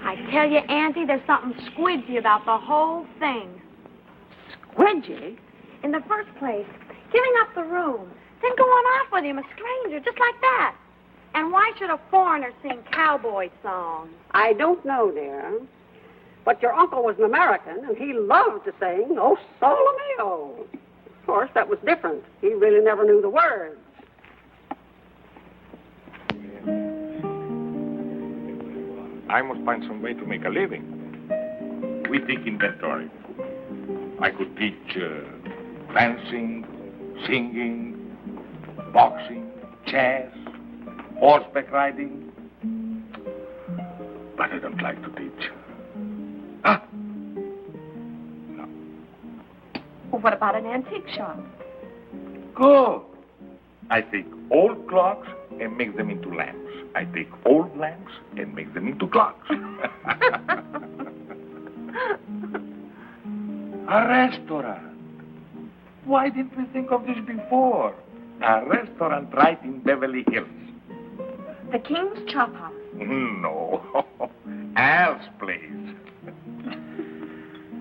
I tell you, Auntie, there's something squidgy about the whole thing. Reggie? In the first place, giving up the room, then going off with him, a stranger, just like that. And why should a foreigner sing cowboy songs? I don't know, dear. But your uncle was an American, and he loved to sing "Oh Sole Mio." Of course, that was different. He really never knew the words. I must find some way to make a living. We take inventory. I could teach dancing, singing, boxing, chess, horseback riding. But I don't like to teach. Well, what about an antique shop? Good. I take old clocks and make them into lamps. I take old lamps and make them into clocks. A restaurant. Why didn't we think of this before? A restaurant right in Beverly Hills. The King's Chop House. No. Al's place.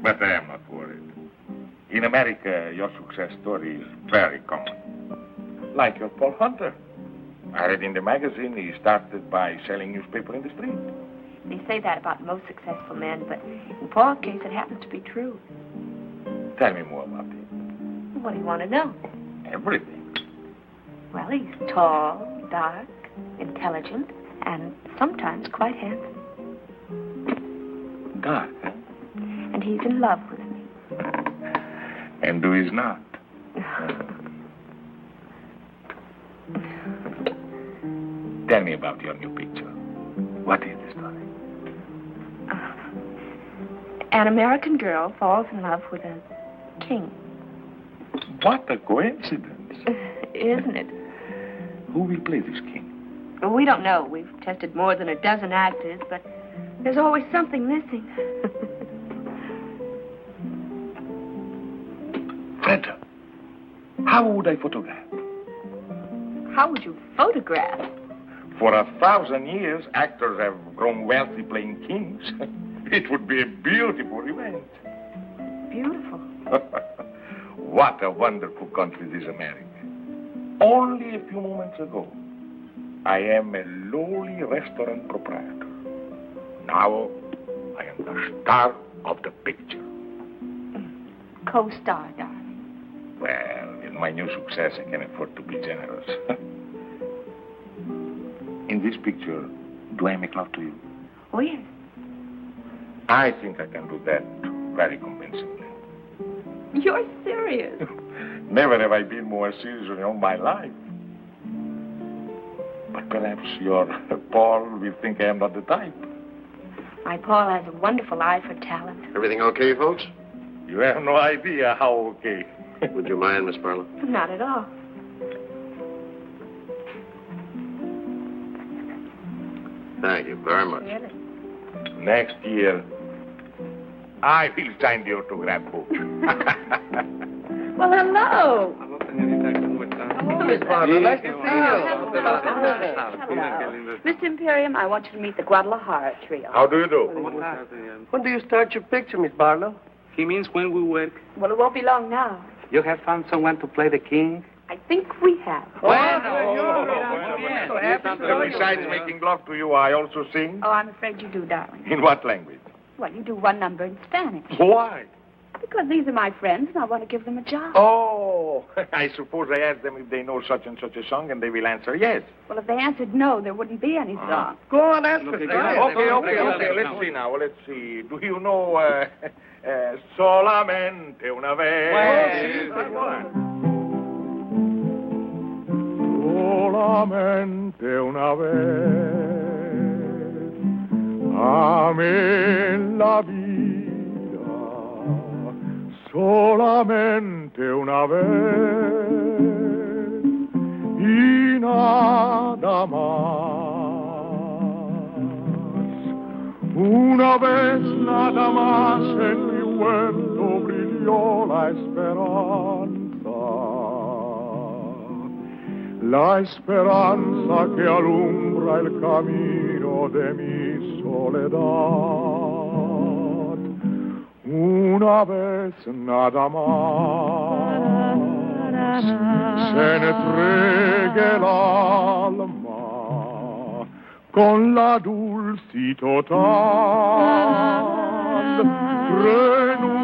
But I am not worried. In America, your success story is very common. Like your Paul Hunter. I read in the magazine he started by selling newspaper in the street. They say that about most successful men, but in Paul's case, it happens to be true. Tell me more about him. What do you want to know? Everything. Well, he's tall, dark, intelligent, and sometimes quite handsome. Dark, huh? And he's in love with me. And who is not? Tell me about your new picture. What is the story? An American girl falls in love with a king. What a coincidence. Isn't it? Who will play this king? Well, we don't know. We've tested more than a dozen actors, but there's always something missing. Fred, how would I photograph? How would you photograph? For 1,000 years, actors have grown wealthy playing kings. It would be a beautiful event. Beautiful. What a wonderful country this America. Only a few moments ago, I am a lowly restaurant proprietor. Now, I am the star of the picture. Co-star, darling. Well, with my new success, I can afford to be generous. In this picture, do I make love to you? Oh, yes. I think I can do that very convincingly. You're serious. Never have I been more serious in all my life. But perhaps your Paul will think I am not the type. My Paul has a wonderful eye for talent. Everything okay, folks? You have no idea how okay. Would you mind, Miss Barlow? Not at all. Thank you very much. Really? Next year, I will sign the autograph book. Well, hello. Miss Barlow, nice to see Hello. Mr. Imperium, I want you to meet the Guadalajara trio. How do you do? When do you start your picture, Miss Barlow? He means when we work. Well, it won't be long now. You have found someone to play the king? I think we have. Besides making love to you, I also sing. Oh, I'm afraid you do, darling. In what language? Well, you do one number in Spanish. Why? Because these are my friends, and I want to give them a job. Oh, I suppose I asked them if they know such and such a song, and they will answer yes. Well, if they answered no, there wouldn't be any song. Go on, answer. Okay. Let's see now. Let's see. Do you know Solamente una vez? Solamente una vez amé la vida, solamente una vez y nada más. Una vez nada más en mi huerto brilló la esperanza. La esperanza que alumbra el camino de mi soledad. Una vez nada más se ne entregue el alma con la dulce total renunciación.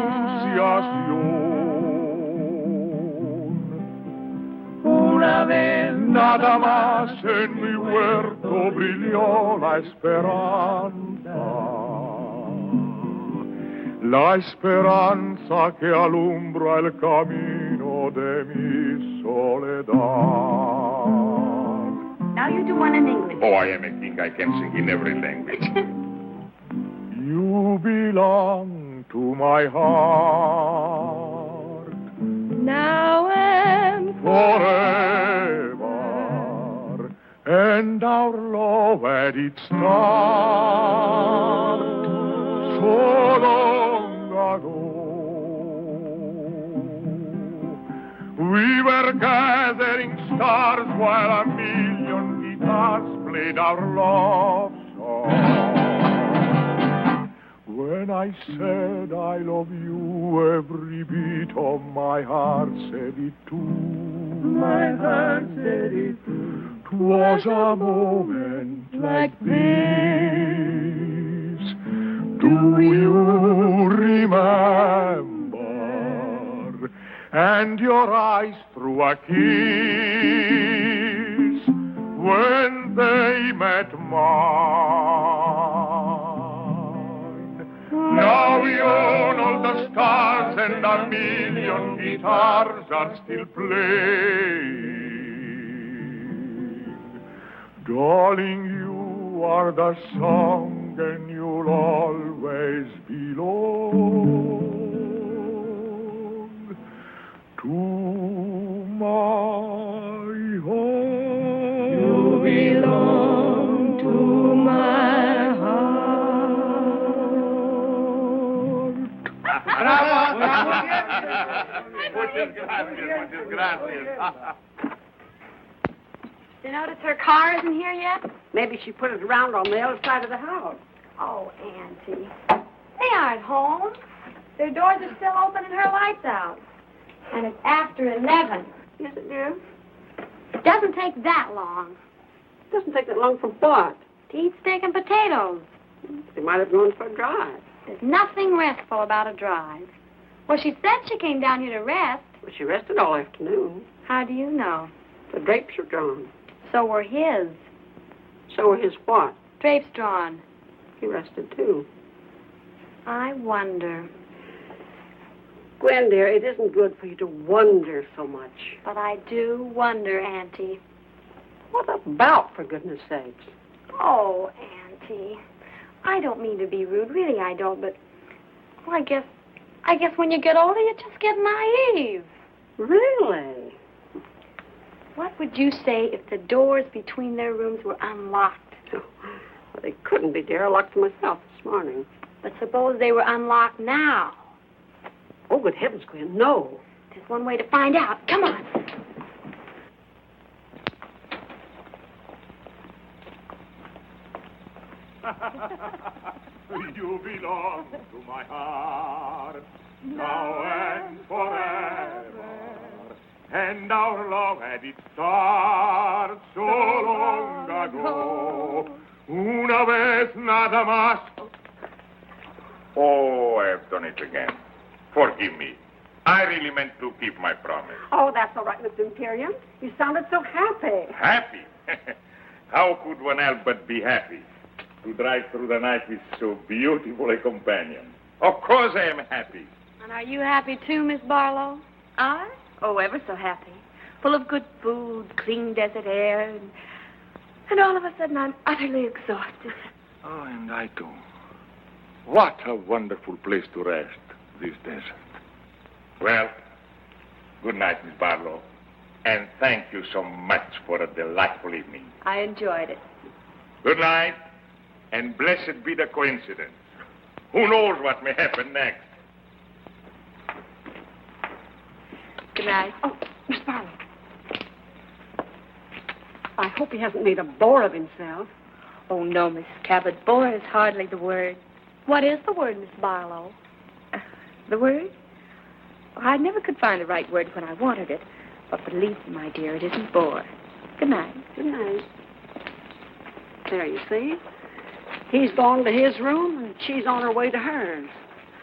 Una vez nada más en mi huerto brilló la esperanza que alumbra el camino de mi soledad. Now you do one in English. Oh, I am a king. I can sing in every language. You belong to my heart. Now and forever, and our love at its start, so long ago. We were gathering stars while a million guitars played our love song. When I said I love you, every beat of my heart said it too. My heart said it too. 'Twas a moment like this. Do you remember? And your eyes threw a kiss when they met mine. Now beyond all the stars and a million guitars are still playing. Darling, you are the song and you'll always belong to my heart. you belong to my Muchas gracias. You notice her car isn't here yet? Maybe she put it around on the other side of the house. Oh, Auntie. They aren't home. Their doors are still open and her light's out. And it's after 11. Yes, it dear? It doesn't take that long. It doesn't take that long for what? To eat steak and potatoes. They might have gone for a drive. There's nothing restful about a drive. Well, she said she came down here to rest. Well, she rested all afternoon. How do you know? The drapes are drawn. So were his. So were his what? Drapes drawn. He rested, too. I wonder. Gwen, dear, it isn't good for you to wonder so much. But I do wonder, Auntie. What about, for goodness sakes? Oh, Auntie. I don't mean to be rude. Really, I don't, but... Well, I guess when you get older, you just get naive. Really? What would you say if the doors between their rooms were unlocked? Oh, well, they couldn't be, dear. I locked them myself this morning. But suppose they were unlocked now. Oh, good heavens, Gwen, no. There's one way to find out. Come on. You belong to my heart, now and forever. And our love had its start so long ago. Una vez nada más. Oh, I've done it again. Forgive me. I really meant to keep my promise. Oh, that's all right, Mr. Imperium. You sounded so happy. Happy? How could one help but be happy? To drive through the night with so beautiful a companion. Of course I am happy. And are you happy too, Miss Barlow? I? Oh, ever so happy. Full of good food, clean desert air, and all of a sudden I'm utterly exhausted. Oh, and I too. What a wonderful place to rest, this desert. Well, good night, Miss Barlow. And thank you so much for a delightful evening. I enjoyed it. Good night, and blessed be the coincidence. Who knows what may happen next? Good night. Oh, Miss Barlow. I hope he hasn't made a bore of himself. Oh, no, Miss Cabot. Bore is hardly the word. What is the word, Miss Barlow? The word? Oh, I never could find the right word when I wanted it. But believe me, my dear, it isn't bore. Good night. Good night. There, you see? He's gone to his room, and she's on her way to hers.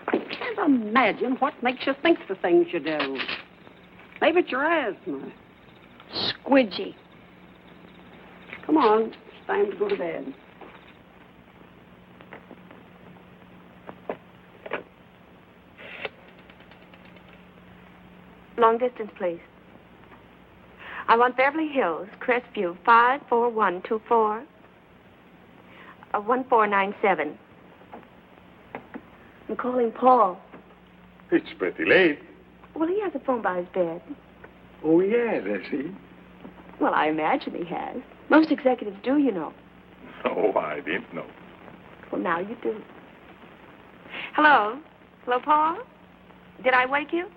I can't imagine what makes you think the things you do. Maybe it's your asthma. Squidgy. Come on. It's time to go to bed. Long distance, please. I want Beverly Hills, Crestview, 54124. 1497. I'm calling Paul. It's pretty late. Well, he has a phone by his bed. Oh, yes, I see. Well, I imagine he has. Most executives do, you know. Oh, I didn't know. Well, now you do. Hello? Hello, Paul? Did I wake you?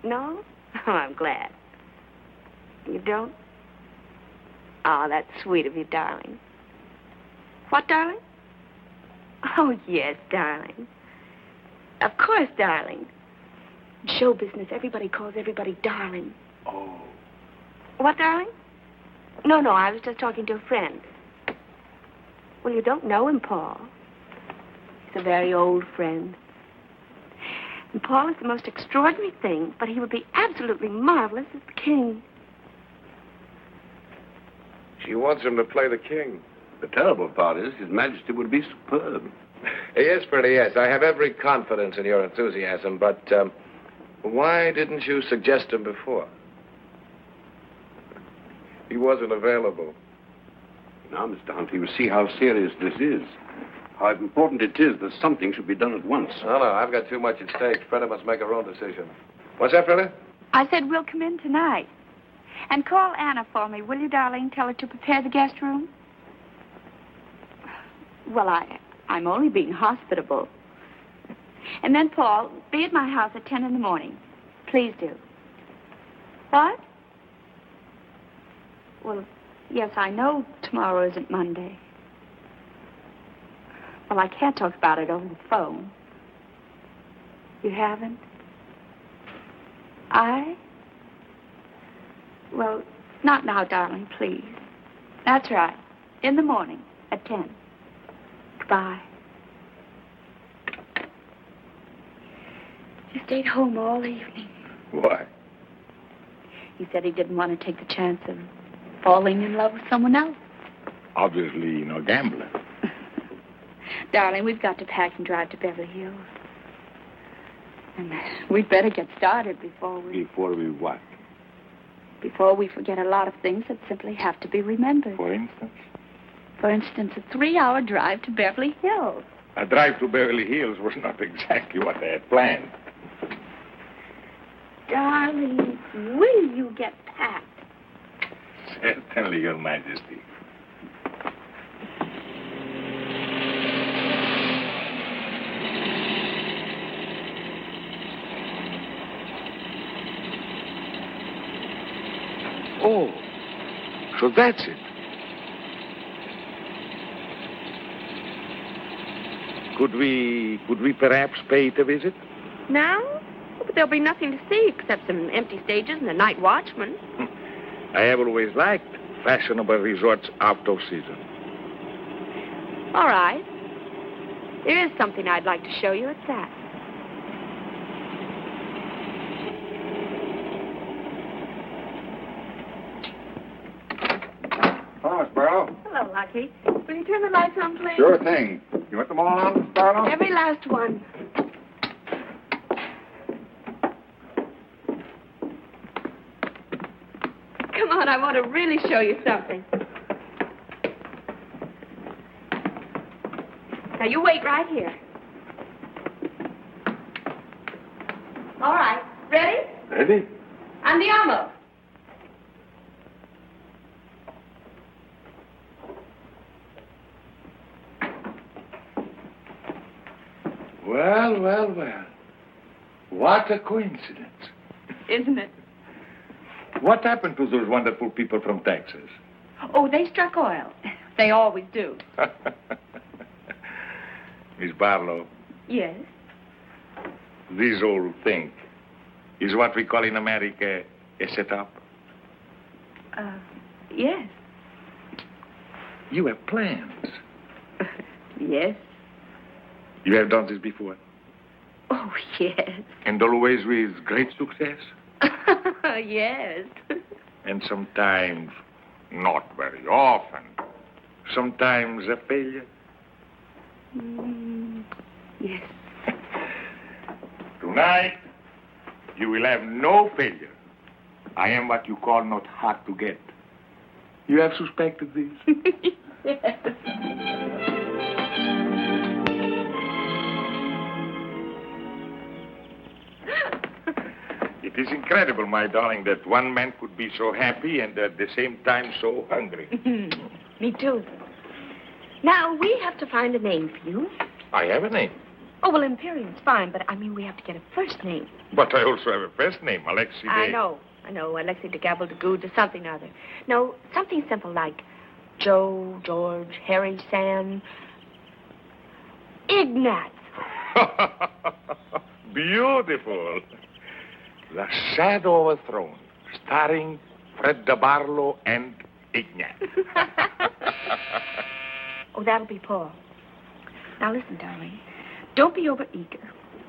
No? Oh, I'm glad. You don't? Oh, that's sweet of you, darling. What, darling? Oh, yes, darling. Of course, darling. In show business, everybody calls everybody darling. Oh. What, darling? No, I was just talking to a friend. Well, you don't know him, Paul. He's a very old friend. And Paul is the most extraordinary thing, but he would be absolutely marvelous as the king. She wants him to play the king. The terrible part is His Majesty would be superb. Yes, Freddie, yes. I have every confidence in your enthusiasm, but why didn't you suggest him before? He wasn't available. Now, Mr. Hunt, you see how serious this is. How important it is that something should be done at once. No, I've got too much at stake. Freda must make her own decision. What's that, Freda? I said we'll come in tonight. And call Anna for me, will you, darling? Tell her to prepare the guest room. Well, I'm only being hospitable. And then, Paul, be at my house at 10 in the morning. Please do. What? Well, yes, I know tomorrow isn't Monday. Well, I can't talk about it over the phone. You haven't? Well, not now, darling, please. That's right. In the morning at 10. Goodbye. He stayed home all evening. Why? He said he didn't want to take the chance of falling in love with someone else. Obviously, no gambler. Darling, we've got to pack and drive to Beverly Hills. And we'd better get started before we... Before we what? Before we forget a lot of things that simply have to be remembered. For instance? For instance, a 3-hour drive to Beverly Hills. A drive to Beverly Hills was not exactly what I had planned. Darling, will you get packed? Certainly, Your Majesty. Oh, so that's it. Could we perhaps pay it a visit? Now? Oh, but there'll be nothing to see except some empty stages and a night watchman. I have always liked fashionable resorts out of season. All right. There is something I'd like to show you. It's that. Hello, Sparrow. Hello, Lucky. Will you turn the lights on, please? Sure thing. You want them all on, Sparrow? Every last one. Come on, I want to really show you something. Now, you wait right here. All right. Ready? Ready? Andiamo. Well. What a coincidence. Isn't it? What happened to those wonderful people from Texas? Oh, they struck oil. They always do. Miss Barlow, Yes. This whole thing is what we call in America a setup. Yes. You have plans. Yes. You have done this before. Oh, yes. And always with great success. Yes. And sometimes, not very often, sometimes a failure. Yes. Tonight, you will have no failure. I am what you call not hard to get. You have suspected this? Yes. It is incredible, my darling, that one man could be so happy and at the same time so hungry. Me too. Now, we have to find a name for you. I have a name. Oh, well, Imperium's fine, but I mean, we have to get a first name. But I also have a first name, Alexei. I know, Alexei de Gabble de Good or something or other. No, something simple like Joe, George, Harry, Sam, Ignat. Beautiful. The Shadow of a Throne, starring Fred de Barlow and Ignat. Oh, that'll be Paul. Now, listen, darling. Don't be overeager.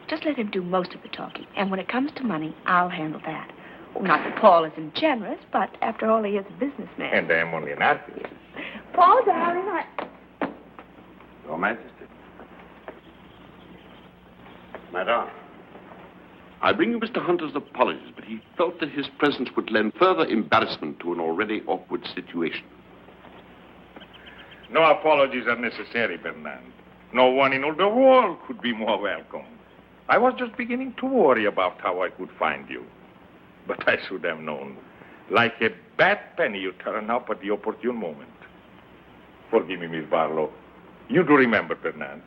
Just let him do most of the talking. And when it comes to money, I'll handle that. Oh, not that Paul isn't generous, but after all, he is a businessman. And I am only an artist. Paul, darling, Your Majesty. Madame, I bring you Mr. Hunter's apologies, but he felt that his presence would lend further embarrassment to an already awkward situation. No apologies are necessary, Bernard. No one in all the world could be more welcome. I was just beginning to worry about how I could find you. But I should have known. Like a bad penny, you turn up at the opportune moment. Forgive me, Miss Barlow. You do remember, Bernard.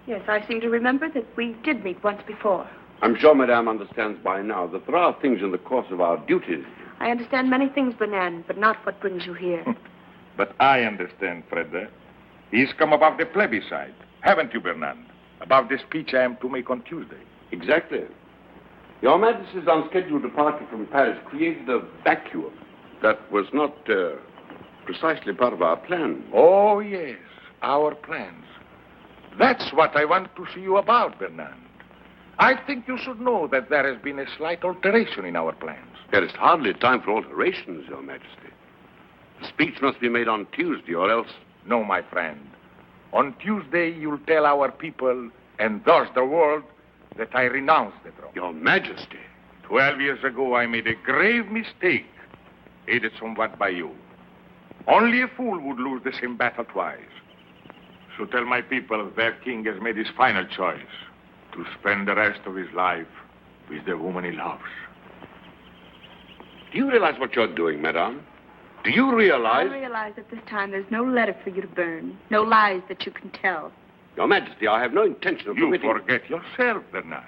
Yes, I seem to remember that we did meet once before. I'm sure Madame understands by now that there are things in the course of our duties. I understand many things, Bernard, but not what brings you here. But I understand, Freda. He's come about the plebiscite. Haven't you, Bernard? About the speech I am to make on Tuesday. Exactly. Your Majesty's unscheduled departure from Paris created a vacuum that was not precisely part of our plan. Oh, yes, our plans. That's what I want to see you about, Bernard. I think you should know that there has been a slight alteration in our plans. There is hardly time for alterations, Your Majesty. The speech must be made on Tuesday, or else... No, my friend. On Tuesday, you'll tell our people, and thus the world, that I renounce the throne. Your Majesty. 12 years ago, I made a grave mistake, aided somewhat by you. Only a fool would lose the same battle twice. So tell my people their king has made his final choice, to spend the rest of his life with the woman he loves. Do you realize what you're doing, Madame? Do you realize... I realize at this time there's no letter for you to burn, no lies that you can tell. Your Majesty, I have no intention of You permitting... forget yourself, Bernard.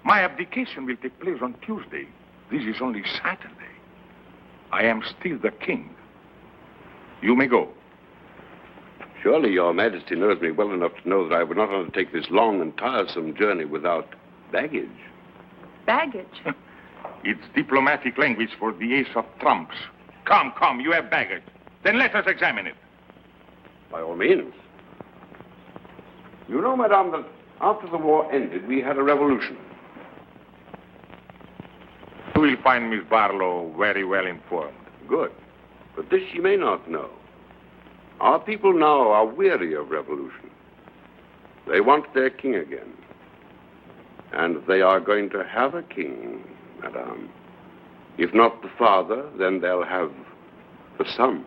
My abdication will take place on Tuesday. This is only Saturday. I am still the king. You may go. Surely Your Majesty knows me well enough to know that I would not undertake this long and tiresome journey without baggage. Baggage? It's diplomatic language for the ace of trumps. Come, you have baggage. Then let us examine it. By all means. You know, Madame, that after the war ended, we had a revolution. You will find Miss Barlow very well informed. Good. But this she may not know. Our people now are weary of revolution. They want their king again. And they are going to have a king, Madame. If not the father, then they'll have the son.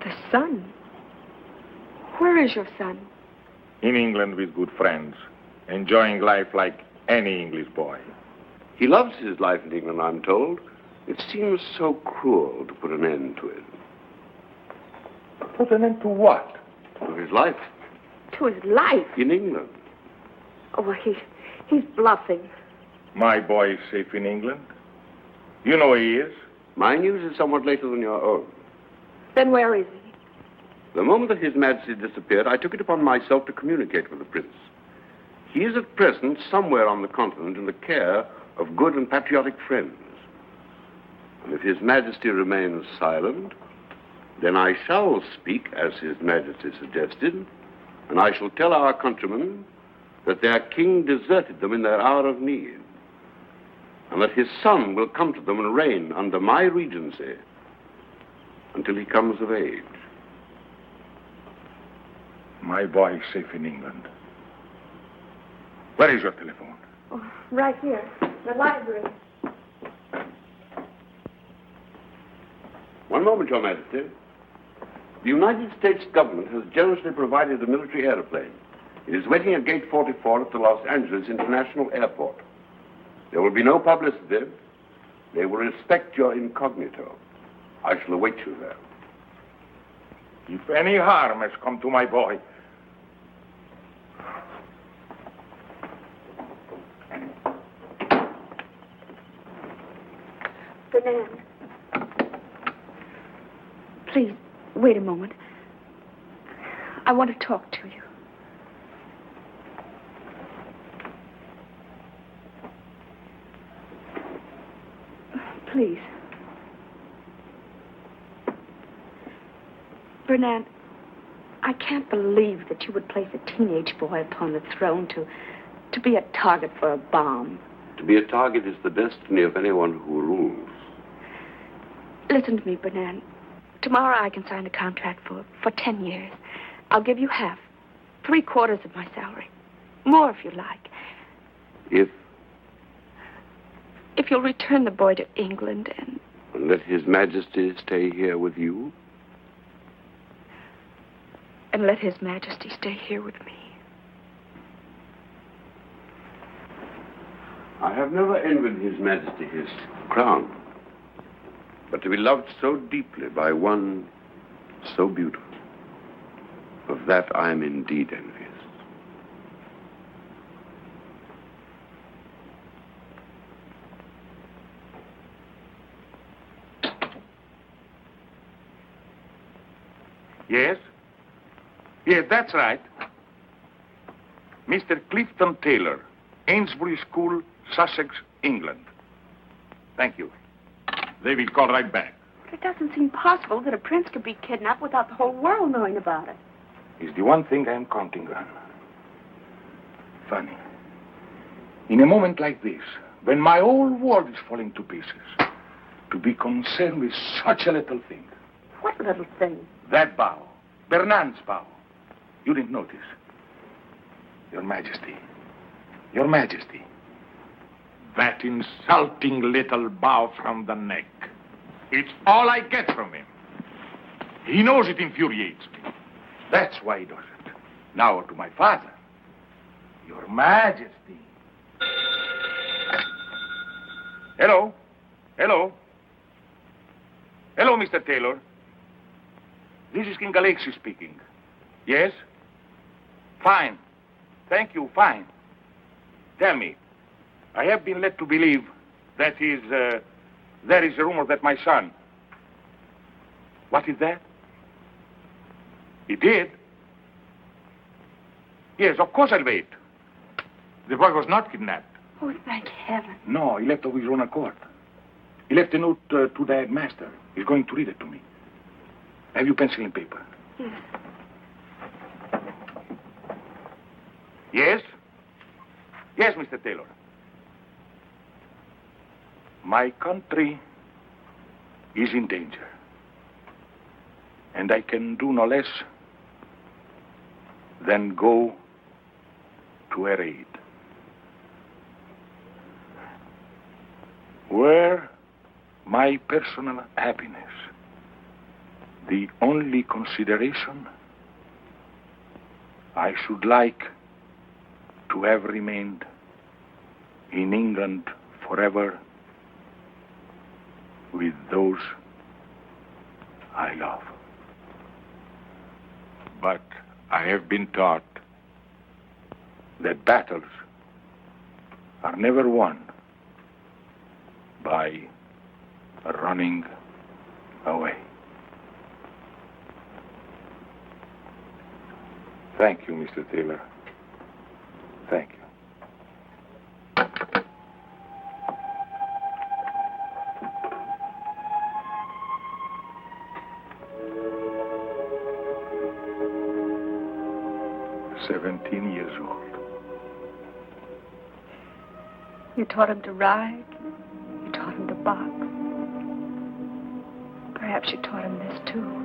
The son? Where is your son? In England with good friends, enjoying life like any English boy. He loves his life in England, I'm told. It seems so cruel to put an end to it. Put an end to what? To his life. To his life? In England. Oh, well, he's bluffing. My boy is safe in England. You know he is. My news is somewhat later than your own. Then where is he? The moment that His Majesty disappeared, I took it upon myself to communicate with the prince. He is at present somewhere on the continent in the care of good and patriotic friends. And if His Majesty remains silent, then I shall speak as His Majesty suggested, and I shall tell our countrymen that their king deserted them in their hour of need, and that his son will come to them and reign under my regency until he comes of age. My boy is safe in England. Where is your telephone? Oh, right here, the library. One moment, Your Majesty. The United States government has generously provided a military airplane. It is waiting at Gate 44 at the Los Angeles International Airport. There will be no publicity. They will respect your incognito. I shall await you there. If any harm has come to my boy, Fernand. Please, wait a moment. I want to talk to you. Please. Fernand, I can't believe that you would place a teenage boy upon the throne to be a target for a bomb. To be a target is the destiny of anyone who rules. Listen to me, Fernand. Tomorrow I can sign a contract for 10 years. I'll give you half, 3/4 of my salary. More if you like. If you'll return the boy to England and let His Majesty stay here with you? And let His Majesty stay here with me. I have never envied His Majesty his crown. But to be loved so deeply by one so beautiful, of that I am indeed envious. Yes? Yes, that's right. Mr. Clifton Taylor, Ainsbury School, Sussex, England. Thank you. They will call right back. It doesn't seem possible that a prince could be kidnapped without the whole world knowing about it. It's the one thing I'm counting on. Funny. In a moment like this, when my whole world is falling to pieces, to be concerned with such a little thing. What little thing? That bow. Bernard's bow. You didn't notice. Your Majesty. Your Majesty. That insulting little bow from the neck. It's all I get from him. He knows it infuriates me. That's why he does it. Now to my father. Your Majesty. Hello? Hello? Hello, Mr. Taylor. This is King Alexis speaking. Yes? Fine. Thank you, fine. Tell me, I have been led to believe that there is a rumor that my son... What is that? He did? Yes, of course I'll wait. The boy was not kidnapped. Oh, thank heaven. No, he left of his own accord. He left a note to the headmaster. He's going to read it to me. Have you pencil and paper? Yes. Yes? Yes, Mr. Taylor. My country is in danger. And I can do no less than go to her aid. Were my personal happiness the only consideration, I should like to have remained in England forever with those I love. But I have been taught that battles are never won by running away. Thank you, Mr. Taylor. Thank you. 17 years old. You taught him to ride. You taught him to box. Perhaps you taught him this, too.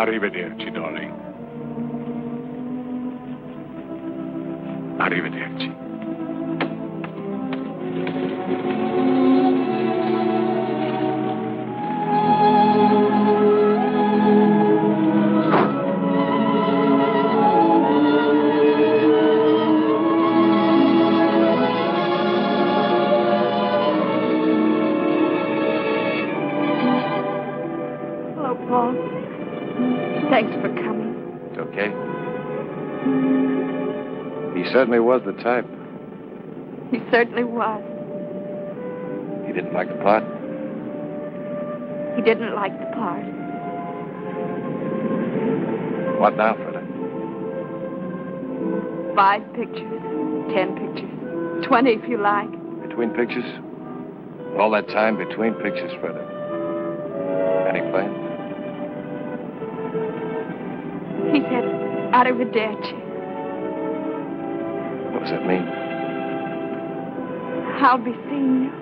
Arrivederci, darling. Arrivederci. Hello, Paul. Thanks for coming. It's okay. He certainly was the type. He certainly was. He didn't like the part. He didn't like the part. What now, Freda? 5 pictures, 10 pictures, 20 if you like. Between pictures? All that time between pictures, Freda. Any plans? He said, arrivederci. What does that mean? I'll be seeing you.